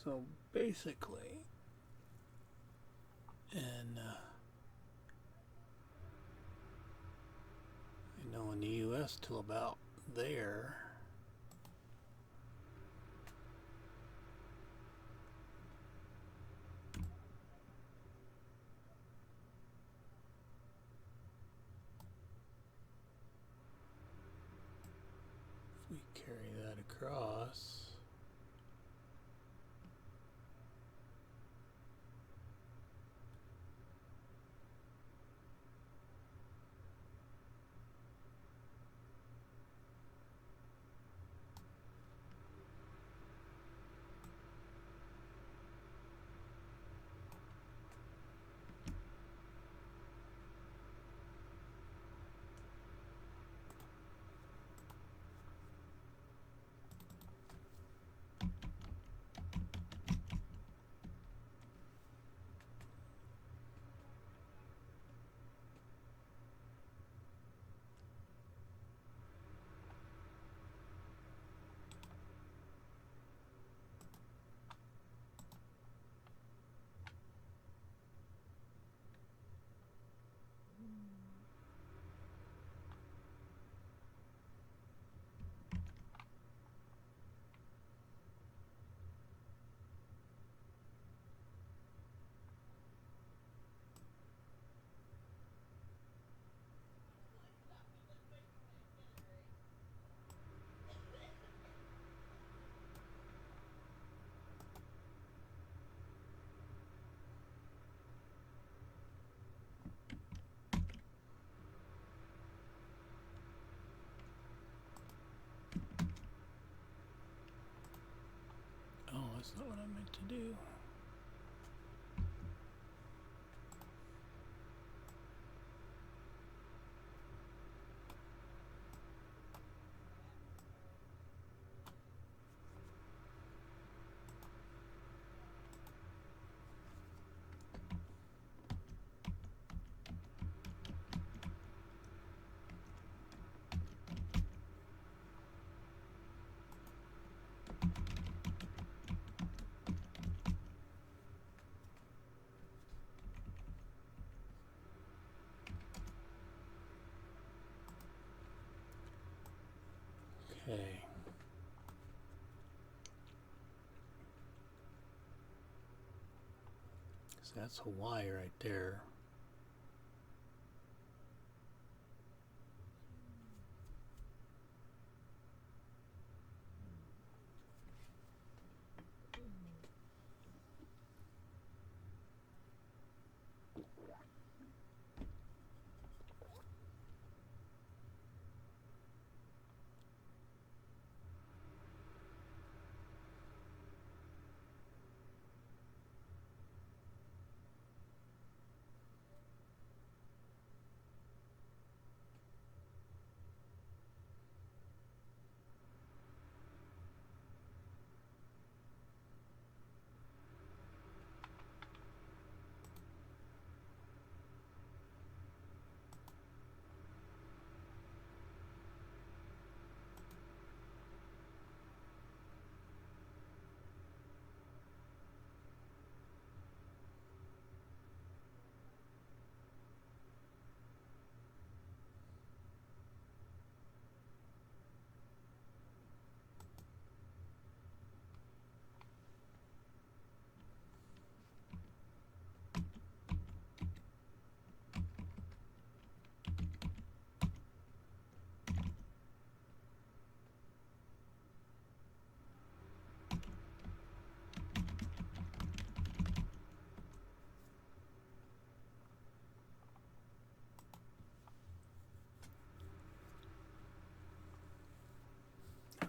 So basically, and I know in the U.S. till about there. If we carry that across. Oh, that's not what I meant to do. Okay. So that's Hawaii right there.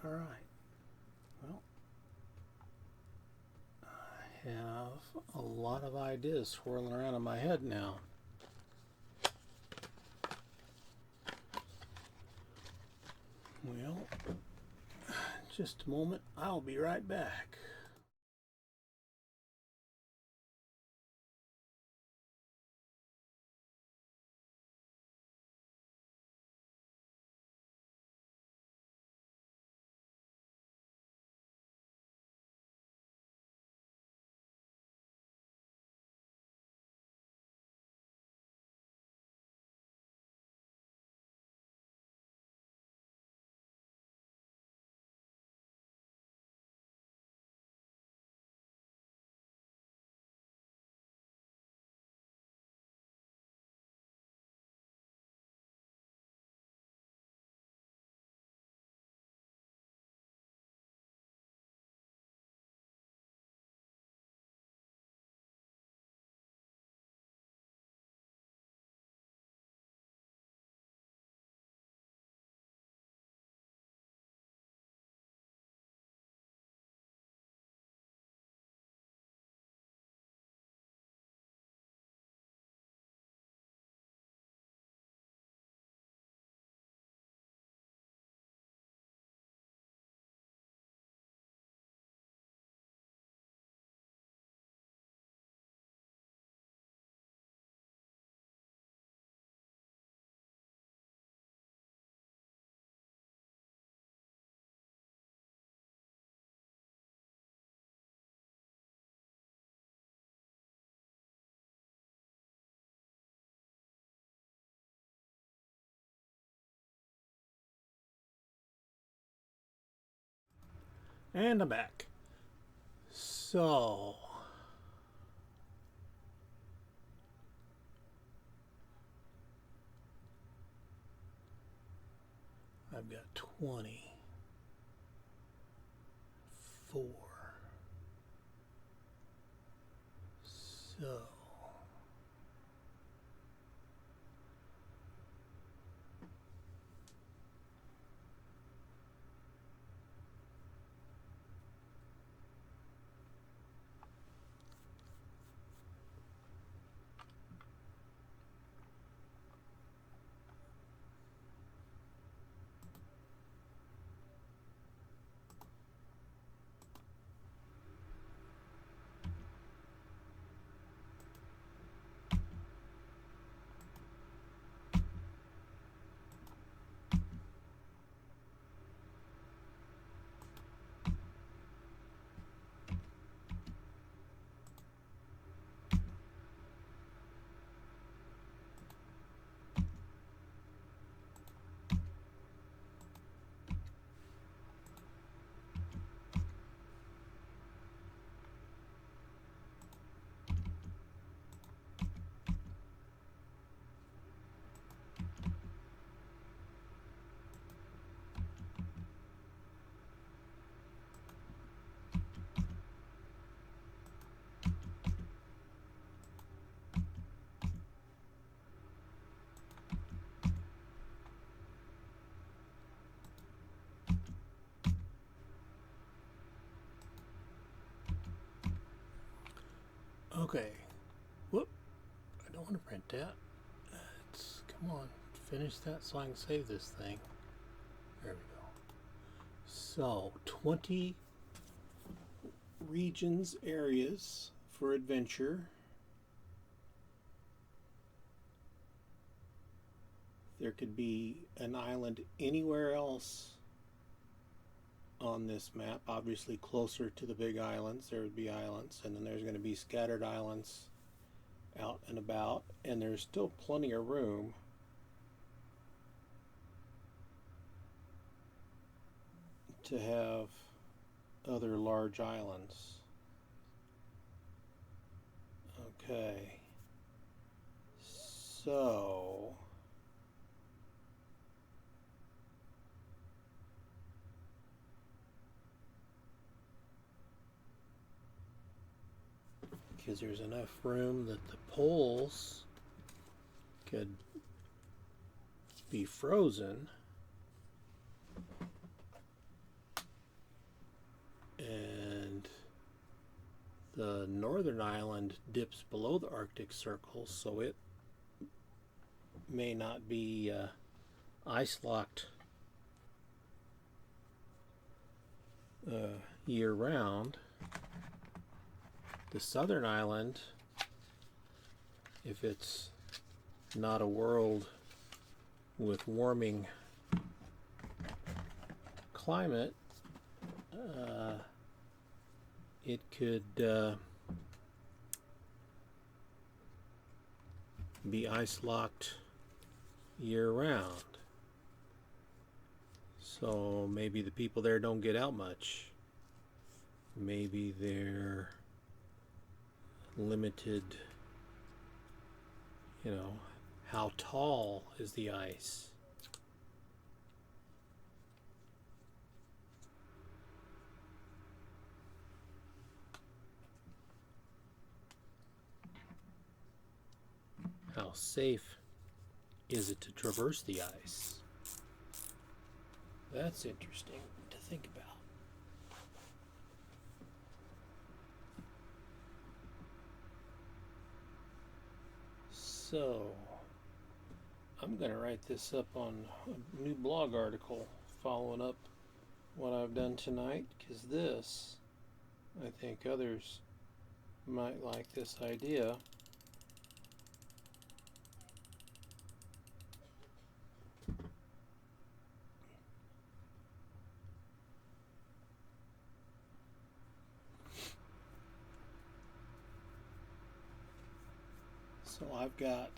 All right. Well, I have a lot of ideas swirling around in my head now. Well, just a moment. I'll be right back. And I'm back. So, I've got 24. So, Okay. Whoop. I don't want to print that. Come on. Finish that so I can save this thing. There we go. So, 20 regions, areas for adventure. There could be an island anywhere else on this map. Obviously, closer to the big islands, there would be islands, and then there's going to be scattered islands out and about, and there's still plenty of room to have other large islands. Okay, so because there's enough room that the poles could be frozen, and the northern island dips below the Arctic Circle, so it may not be ice locked year round. The southern island, if it's not a world with warming climate, it could be ice locked year round. So maybe the people there don't get out much. Maybe they're limited, how tall is the ice? How safe is it to traverse the ice? That's interesting to think about. So, I'm going to write this up on a new blog article following up what I've done tonight, because this, I think others might like this idea. So I've got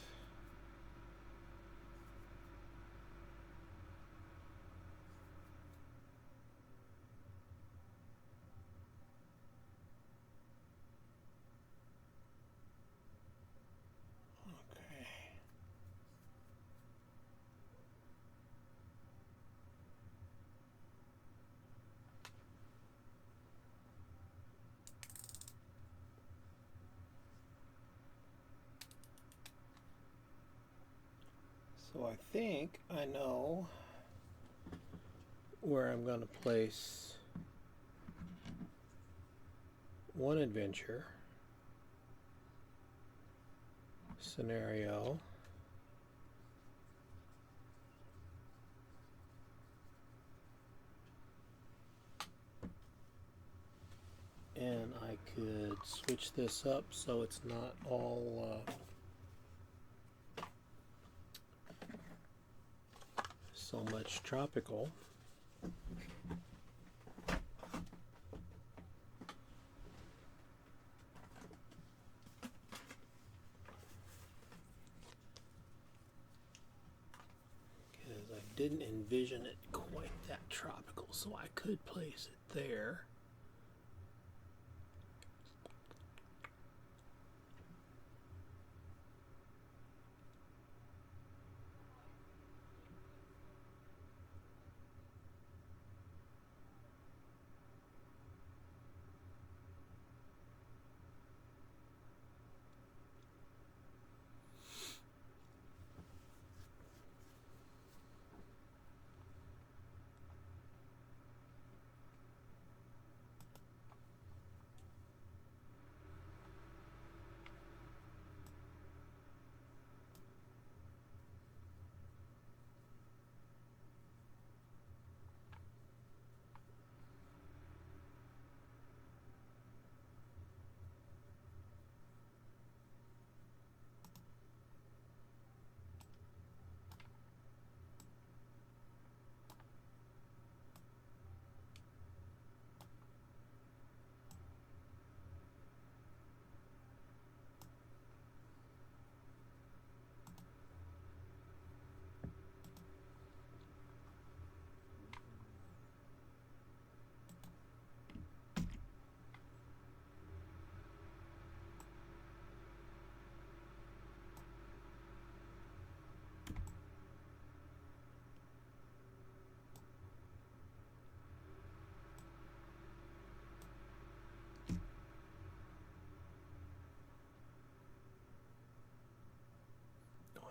so I think I know where I'm going to place one adventure scenario. And I could switch this up so it's not all so much tropical. Because I didn't envision it quite that tropical, so I could place it there.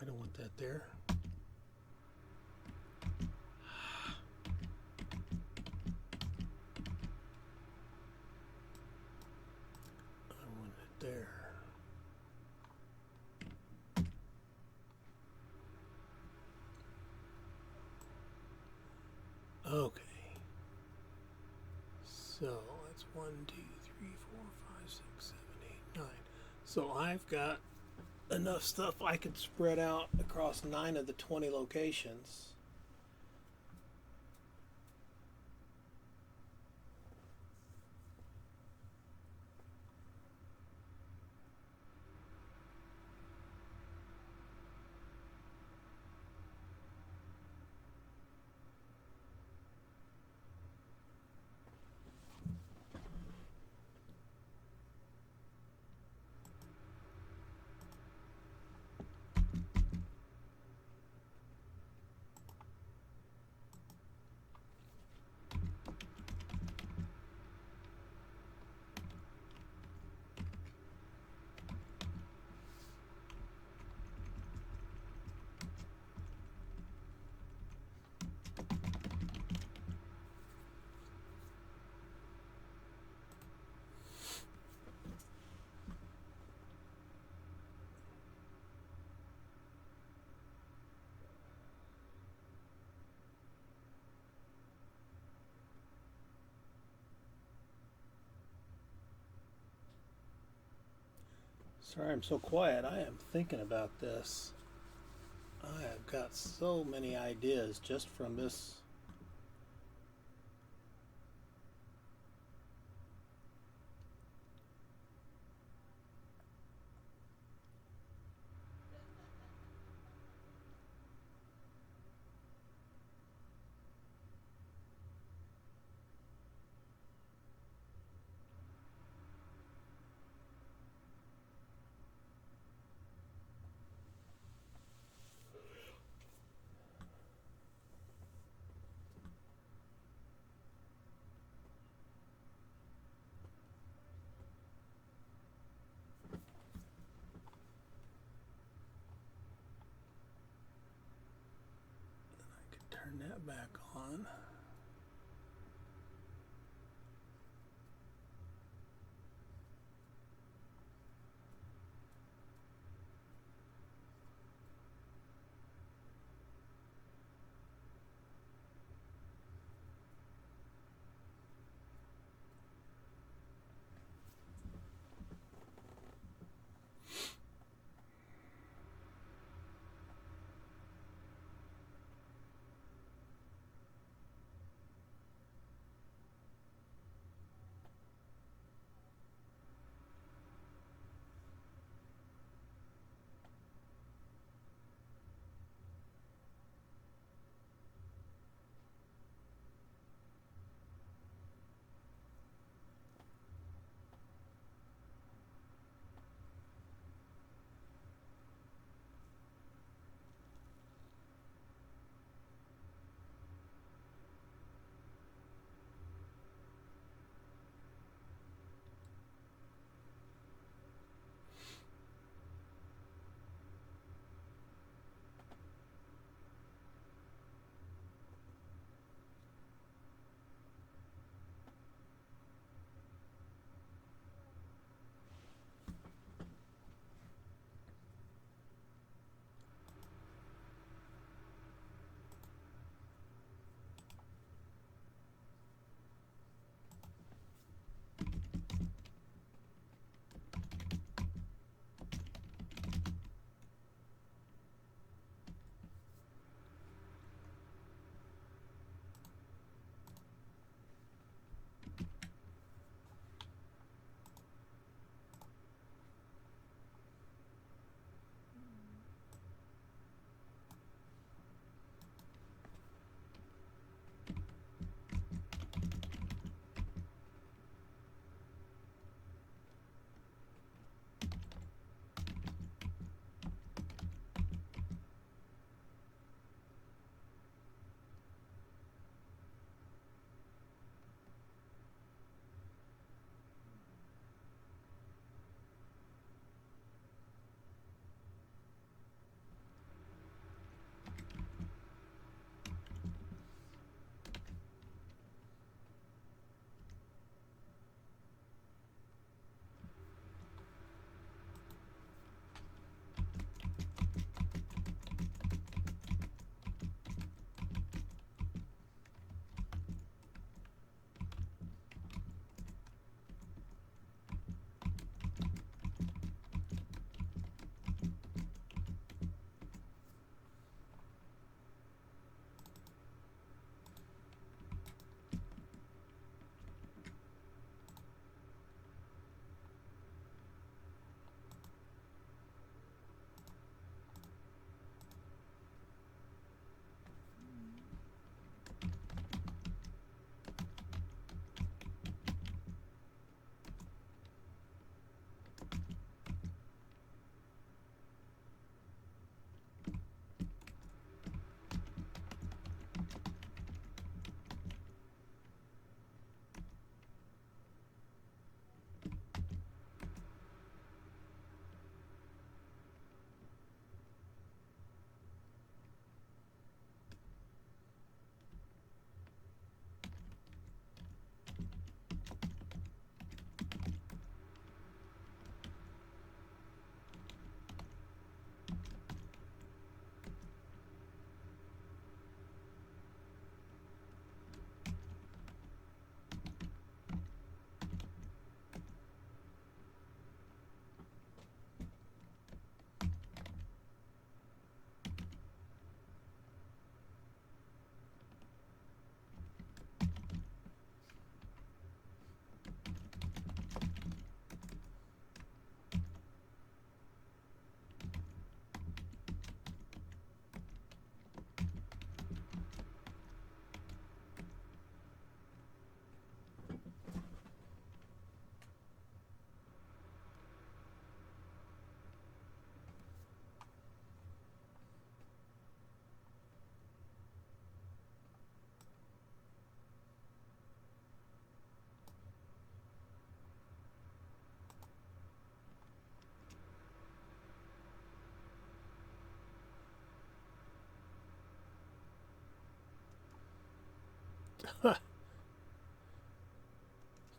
don't want that there. I want it there. Okay. So that's 1, 2, 3, 4, 5, 6, 7, 8, 9. So I've got enough stuff I could spread out across 9 of the 20 locations. Sorry I'm so quiet. I am thinking about this. I have got so many ideas just from this. I could turn that back on.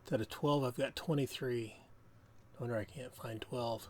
Instead of 12, I've got 23. No wonder I can't find 12.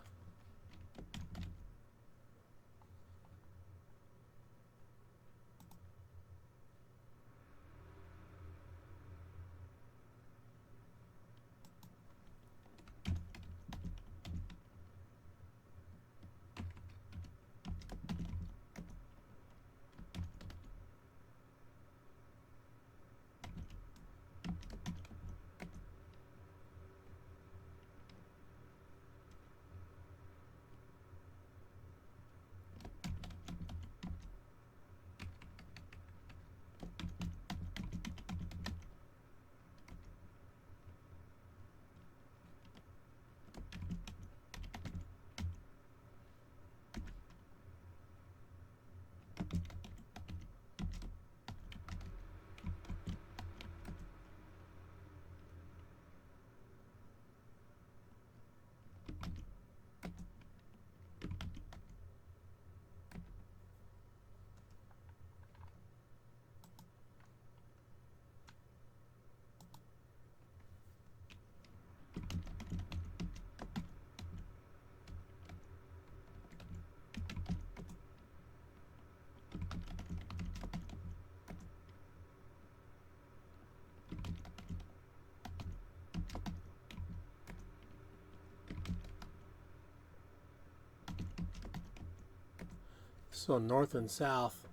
So north and south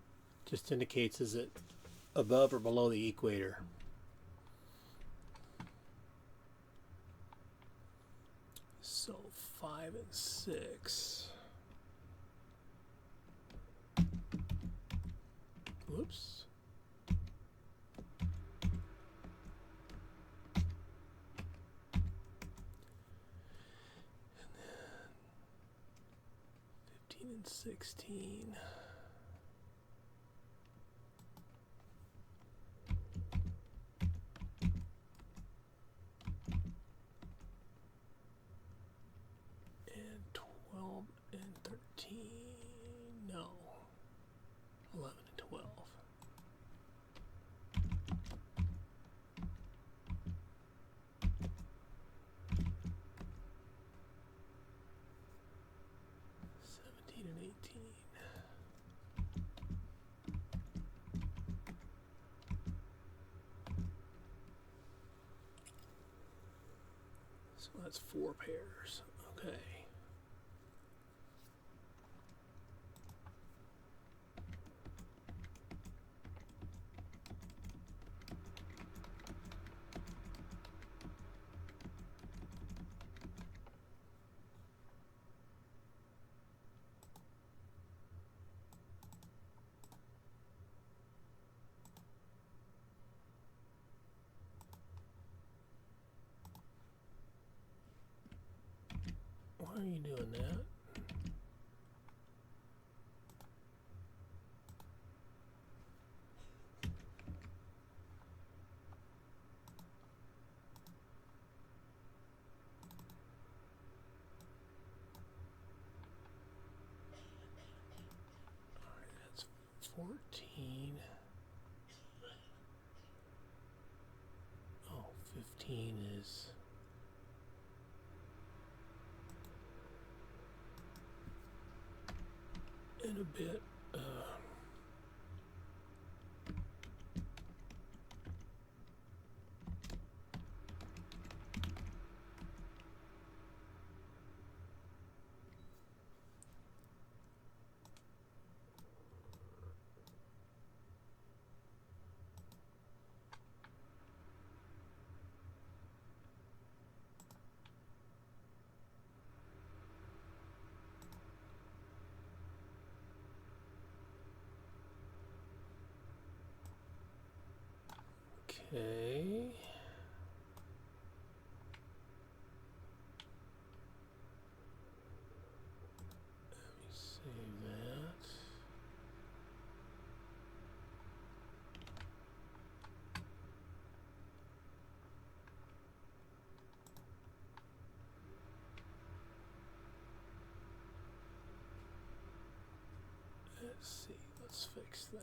just indicates is it above or below the equator. So 5 and 6. Whoops. And then 15 and 16. And 12 and 13. No. 11 and 12. And 18. So that's 4 pairs. Okay. Why are you doing that? Alright, that's 14. Oh, 15 is... in a bit. Okay. Let me save that. Let's see. Let's fix that.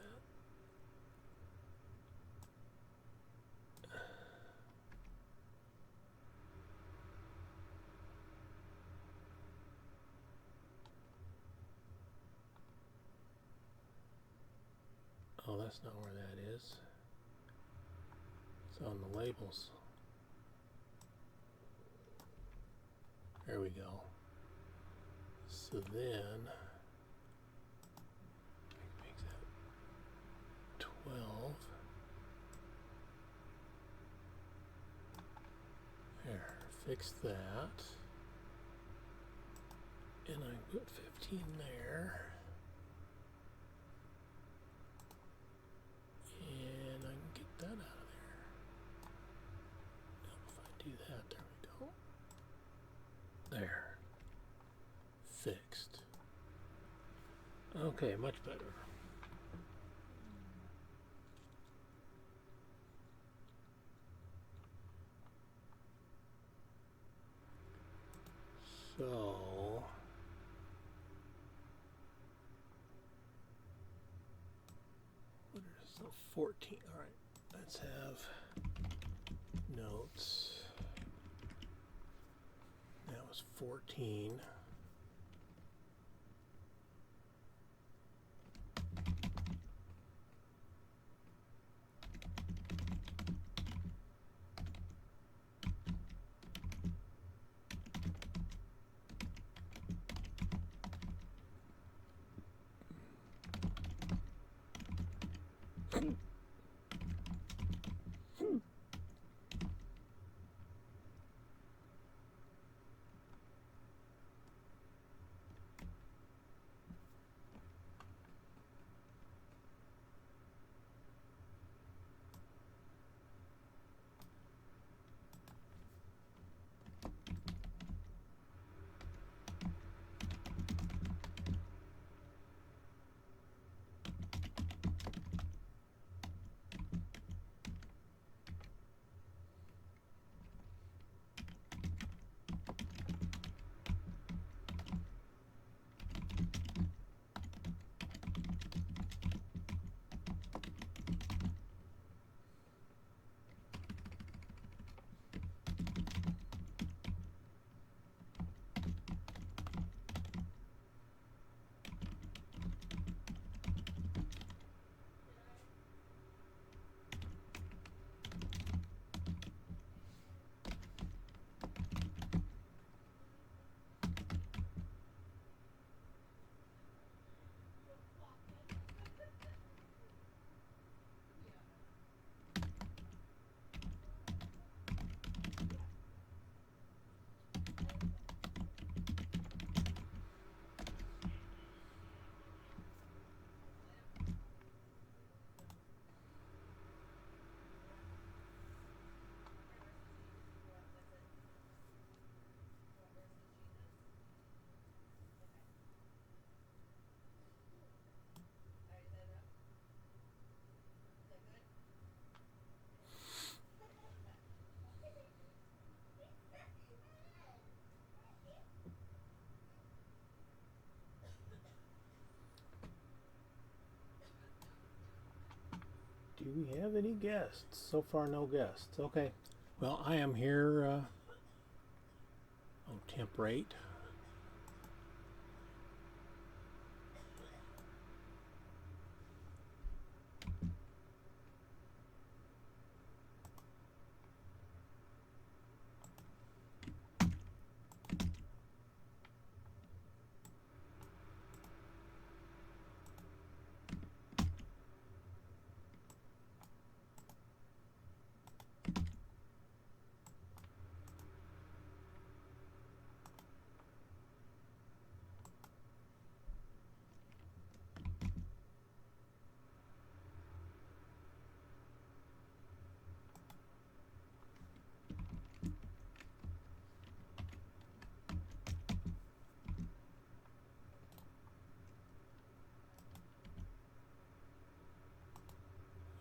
that's not where that is. It's on the labels. There we go. So then, make that 12. There, fix that. And I put 15 there. And I can get that out of there. Now if I do that, there we go. There. Fixed. Okay, much better. So what is the 14? All right, let's have notes. That was 14. Do we have any guests? So far, no guests. Okay. Well, I am here. Oh, temp rate.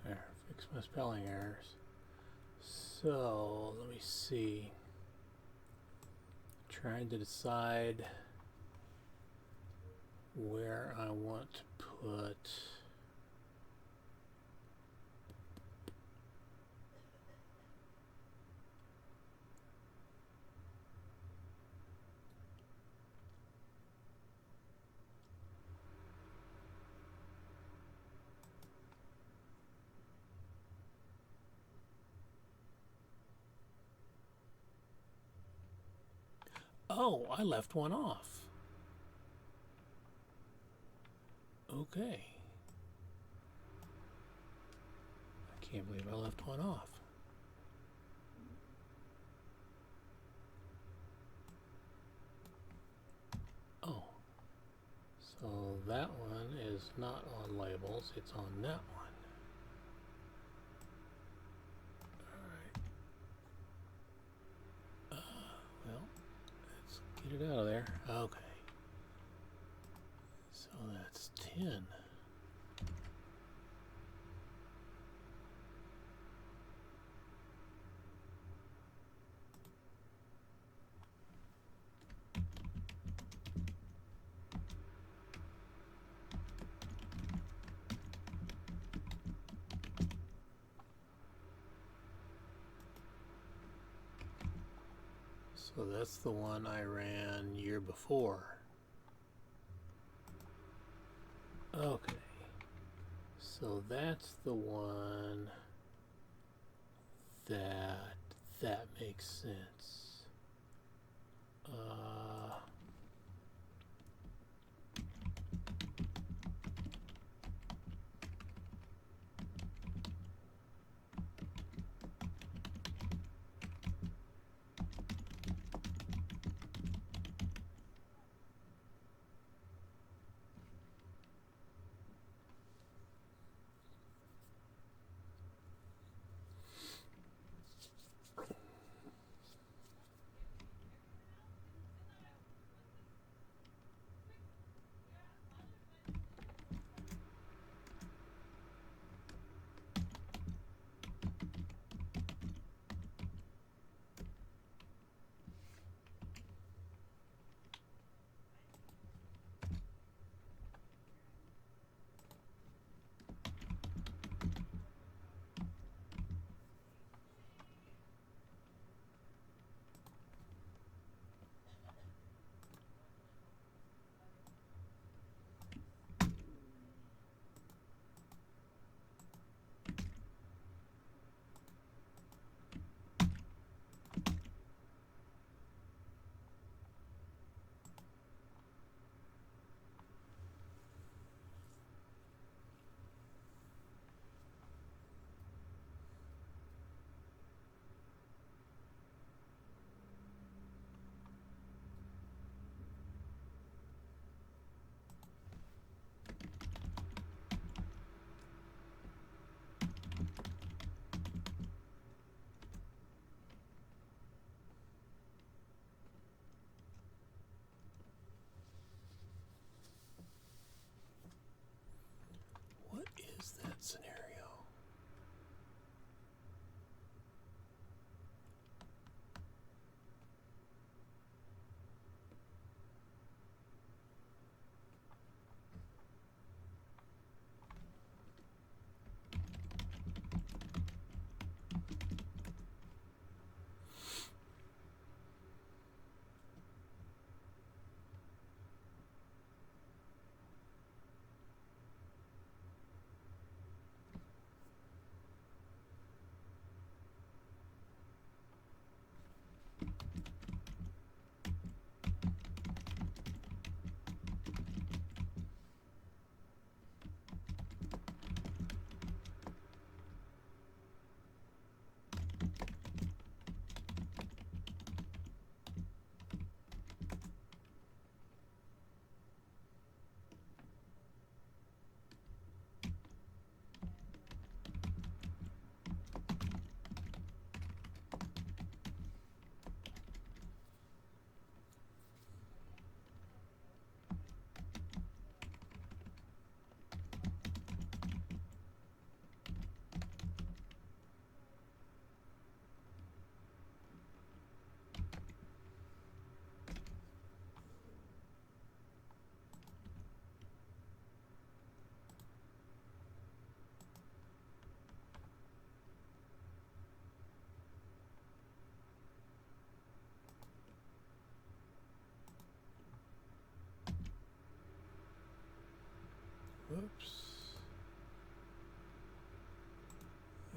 There, fix my spelling errors. So, let me see. Trying to decide where I want to put Oh, I left one off. Okay. I can't believe I left one off. Oh, so that one is not on labels, it's on that one. Alright. Well, let's get it out of there. Okay. So that's 10. So that's the one I ran year before. Okay. So that's the one that makes sense. What is that scenario? Whoops.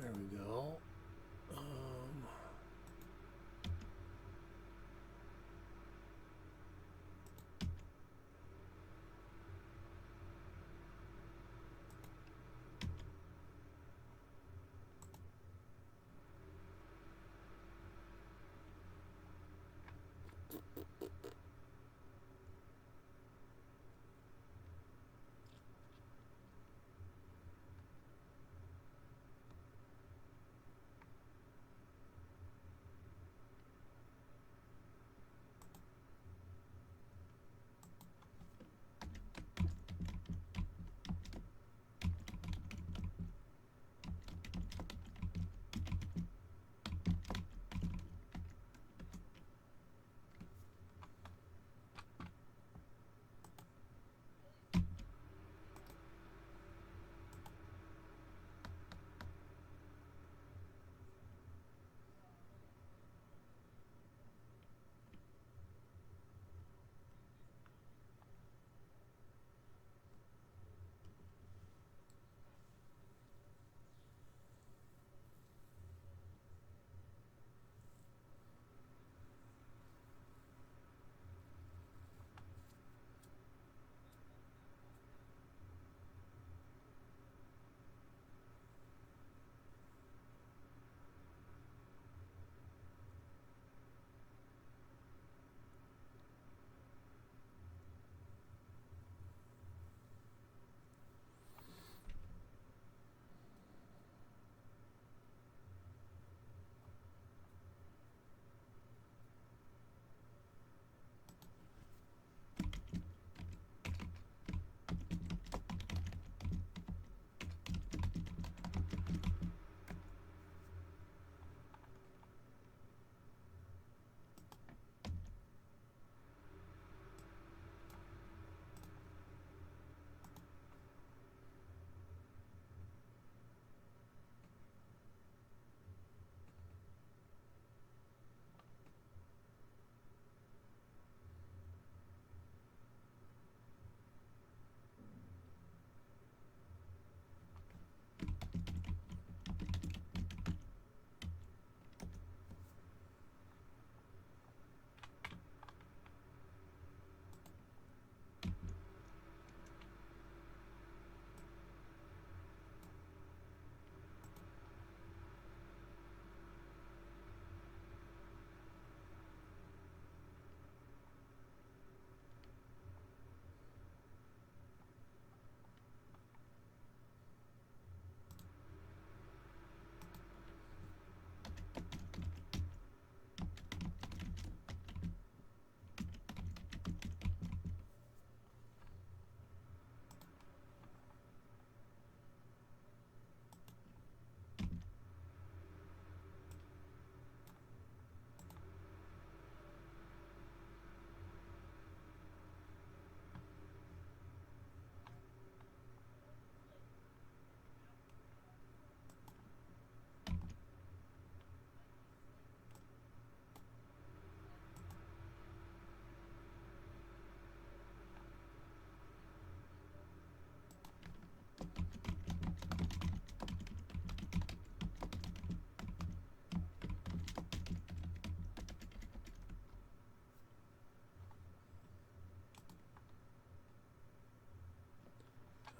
There we go.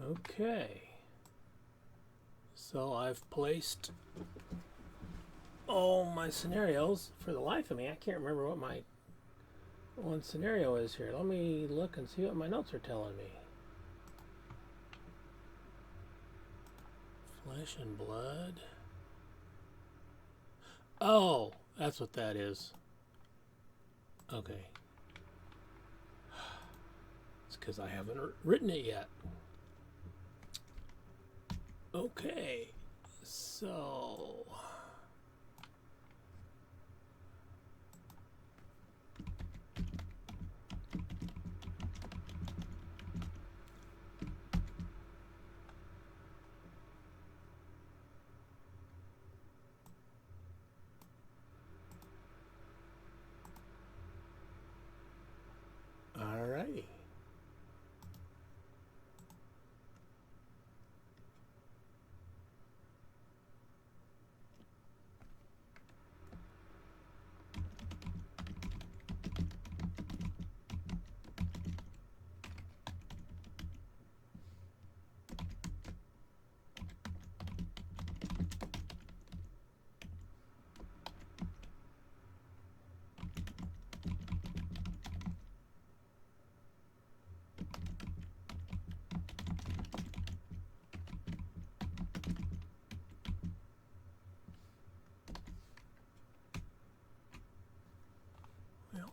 Okay. So I've placed all my scenarios. For the life of me, I can't remember what my one scenario is here. Let me look and see what my notes are telling me. Flesh and blood. Oh, that's what that is. Okay. It's because I haven't written it yet. Okay. So. Alrighty. Well,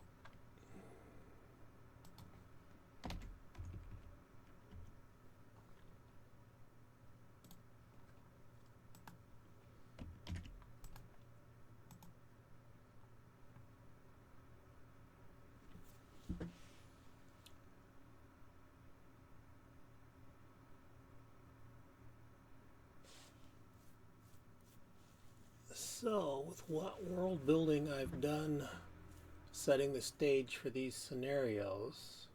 so with what world building I've done setting the stage for these scenarios,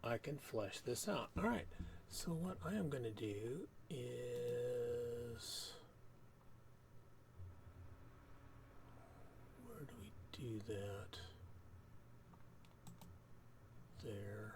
I can flesh this out. Alright, so what I am going to do is, where do we do that? There.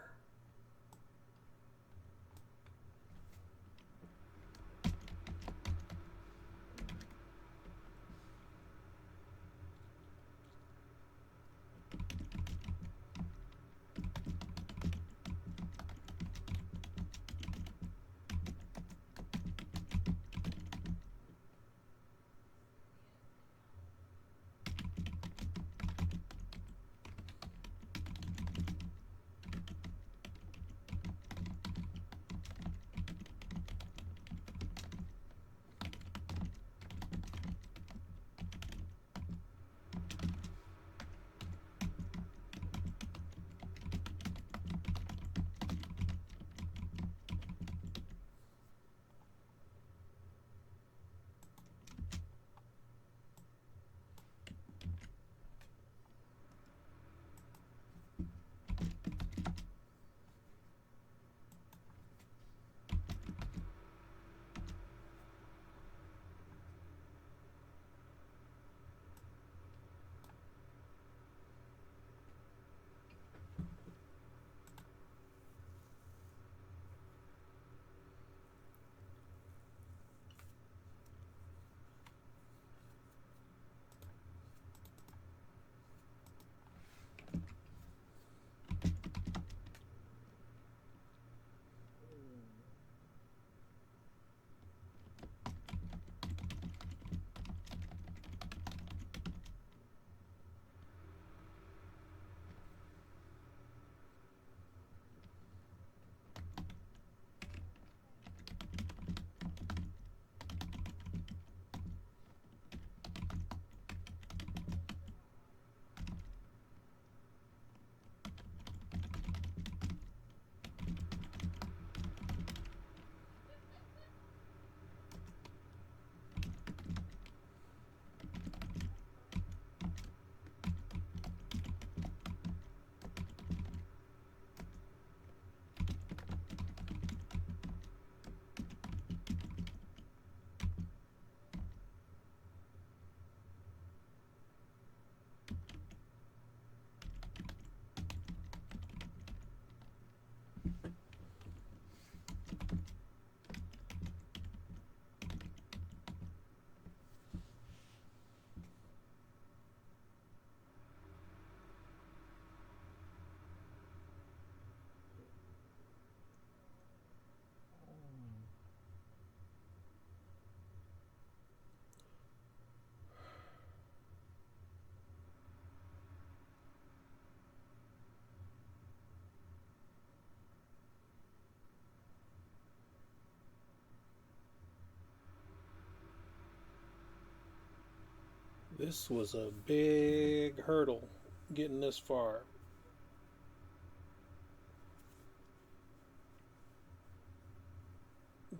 This was a big hurdle getting this far.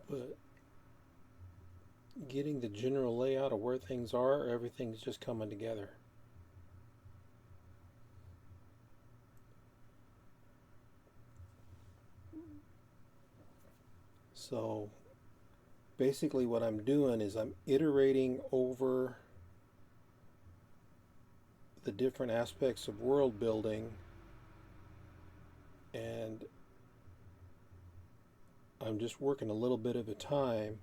But getting the general layout of where things are, everything's just coming together. So basically what I'm doing is I'm iterating over the different aspects of world building, and I'm just working a little bit at a time,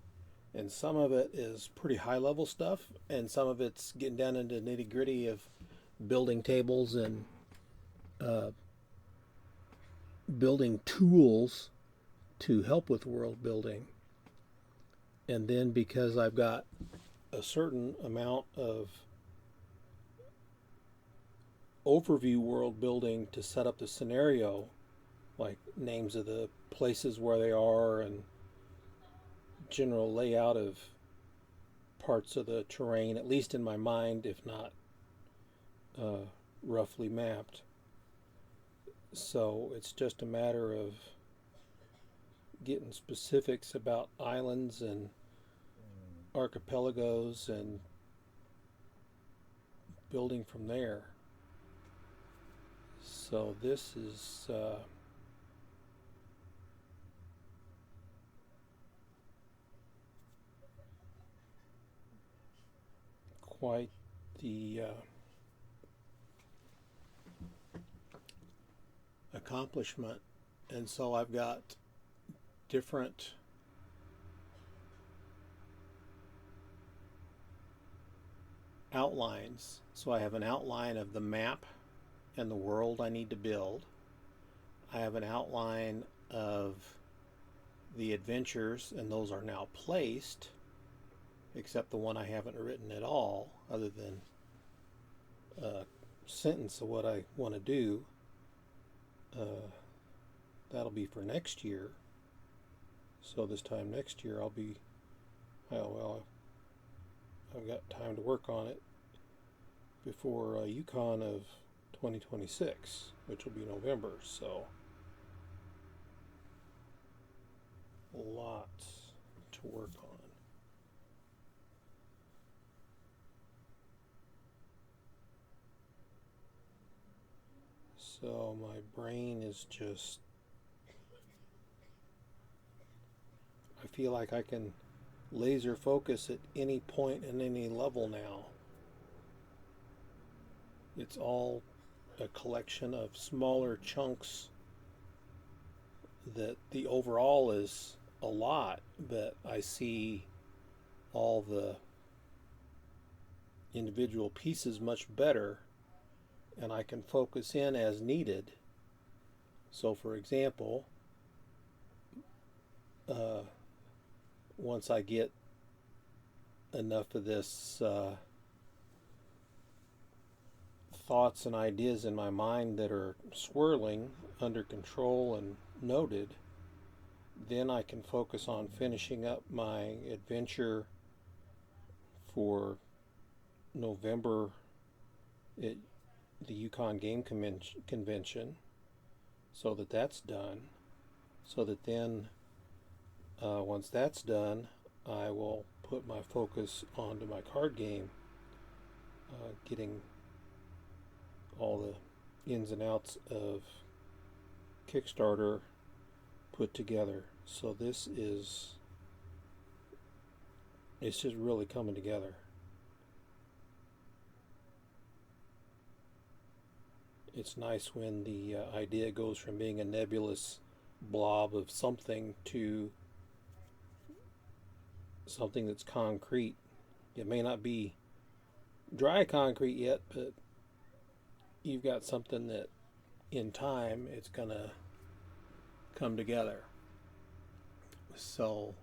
and some of it is pretty high level stuff, and some of it's getting down into nitty gritty of building tables and uh, building tools to help with world building. And then because I've got a certain amount of overview world building to set up the scenario, like names of the places where they are and general layout of parts of the terrain, at least in my mind, if not uh, roughly mapped. So it's just a matter of getting specifics about islands and archipelagos and building from there. So this is quite the accomplishment. And so I've got different outlines. So I have an outline of the map and the world I need to build. I have an outline of the adventures, and those are now placed, except the one I haven't written at all, other than a sentence of what I want to do. That'll be for next year. So this time next year, I'll be, oh, well, I've got time to work on it before Yukon of 2026, which will be November. So lots to work on. So my brain is just, I feel like I can laser focus at any point and any level now. It's all a collection of smaller chunks that the overall is a lot, but I see all the individual pieces much better, and I can focus in as needed. So for example, once I get enough of this thoughts and ideas in my mind that are swirling under control and noted, then I can focus on finishing up my adventure for November at the Yukon Game Convention, so that that's done. So that then, once that's done, I will put my focus onto my card game, getting all the ins and outs of Kickstarter put together. So this is, it's just really coming together. It's nice when the idea goes from being a nebulous blob of something to something that's concrete. It may not be dry concrete yet, but you've got something that in time it's gonna come together. So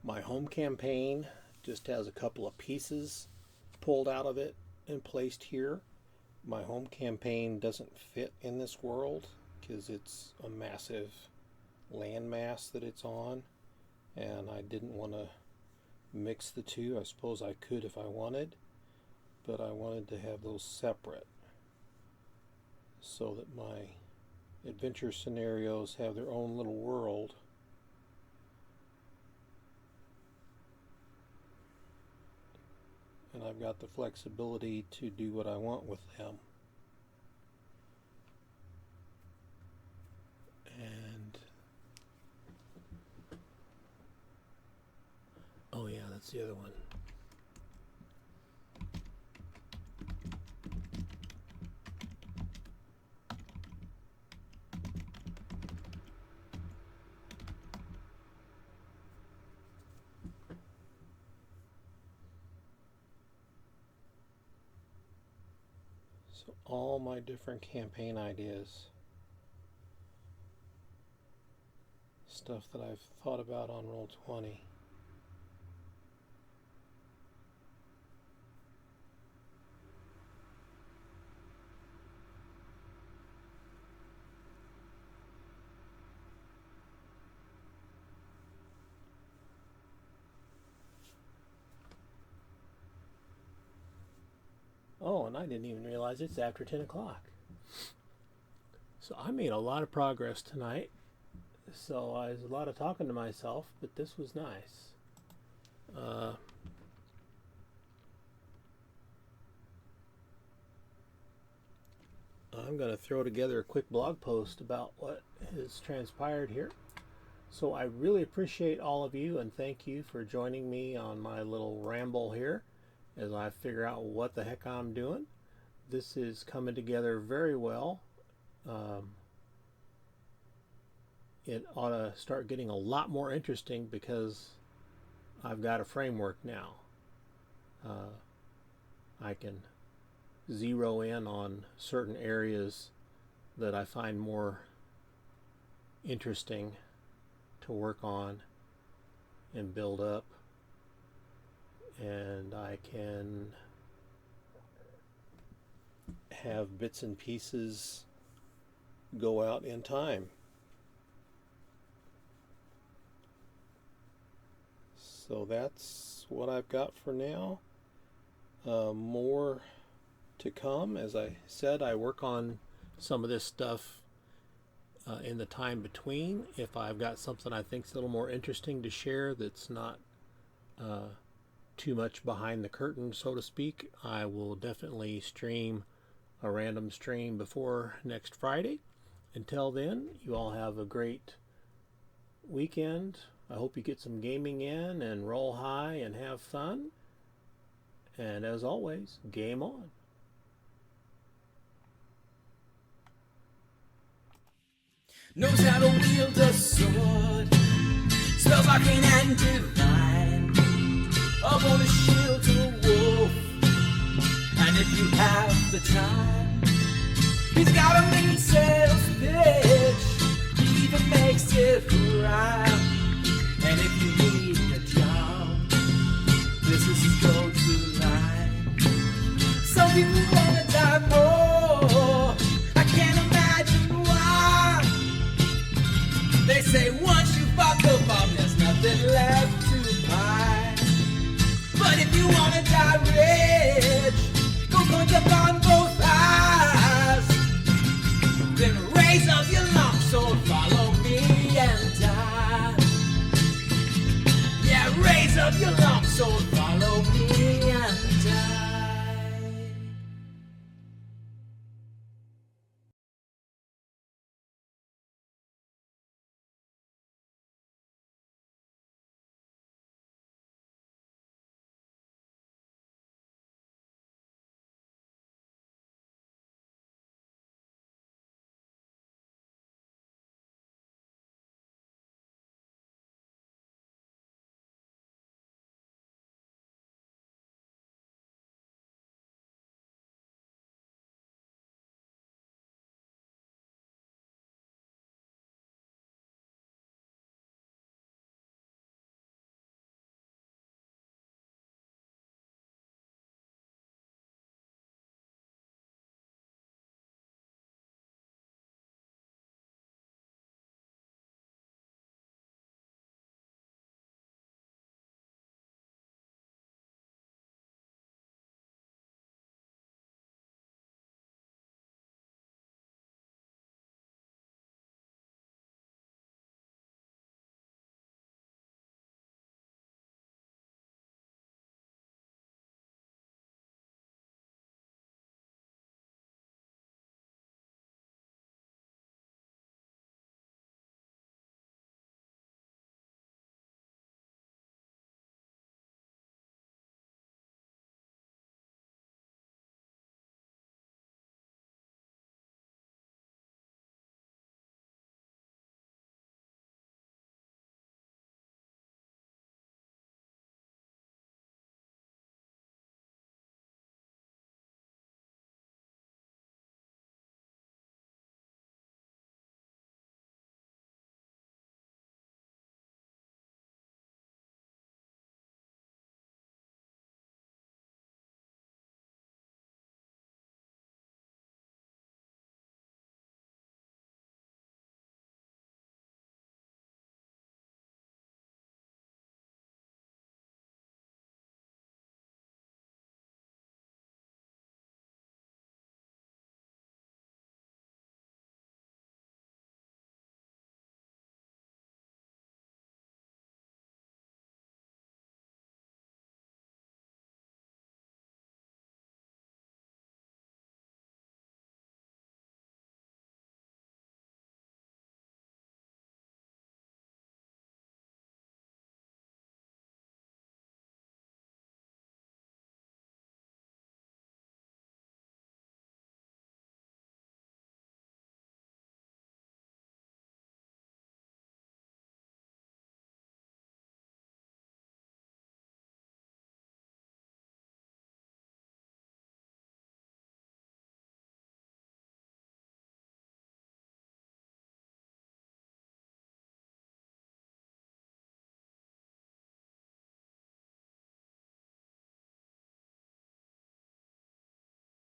my home campaign just has a couple of pieces pulled out of it and placed here. My home campaign doesn't fit in this world because it's a massive landmass that it's on, and I didn't want to mix the two. I suppose I could if I wanted, that I wanted to have those separate so that my adventure scenarios have their own little world. And I've got the flexibility to do what I want with them. And oh yeah, that's the other one. So all my different campaign ideas, stuff that I've thought about on Roll20. Oh, and I didn't even realize it's after 10 o'clock. So I made a lot of progress tonight. So I was a lot of talking to myself, but this was nice. I'm going to throw together a quick blog post about what has transpired here. So I really appreciate all of you, and thank you for joining me on my little ramble here as I figure out what the heck I'm doing. This is coming together very well. It ought to start getting a lot more interesting because I've got a framework now. I can zero in on certain areas that I find more interesting to work on and build up, and I can have bits and pieces go out in time. So that's what I've got for now. More to come. As I said, I work on some of this stuff in the time between. If I've got something I think's a little more interesting to share that's not too much behind the curtain, so to speak, I will definitely stream a random stream before next Friday. Until then, you all have a great weekend. I hope you get some gaming in and roll high and have fun. And as always, game on. Knows how to wield a sword, spellbinding and divine, up on a shield to a wolf, and if you have the time, he's got a mean sales pitch, he even makes it rhyme, and if you need a job, this is his go-to line. Some people wanna die poor, I can't imagine why. They say once you fuck the bomb, there's nothing left to buy. But if you wanna die rich, go punch up on both eyes. Then raise up your long sword, follow me and die. Yeah, raise up your long sword, follow me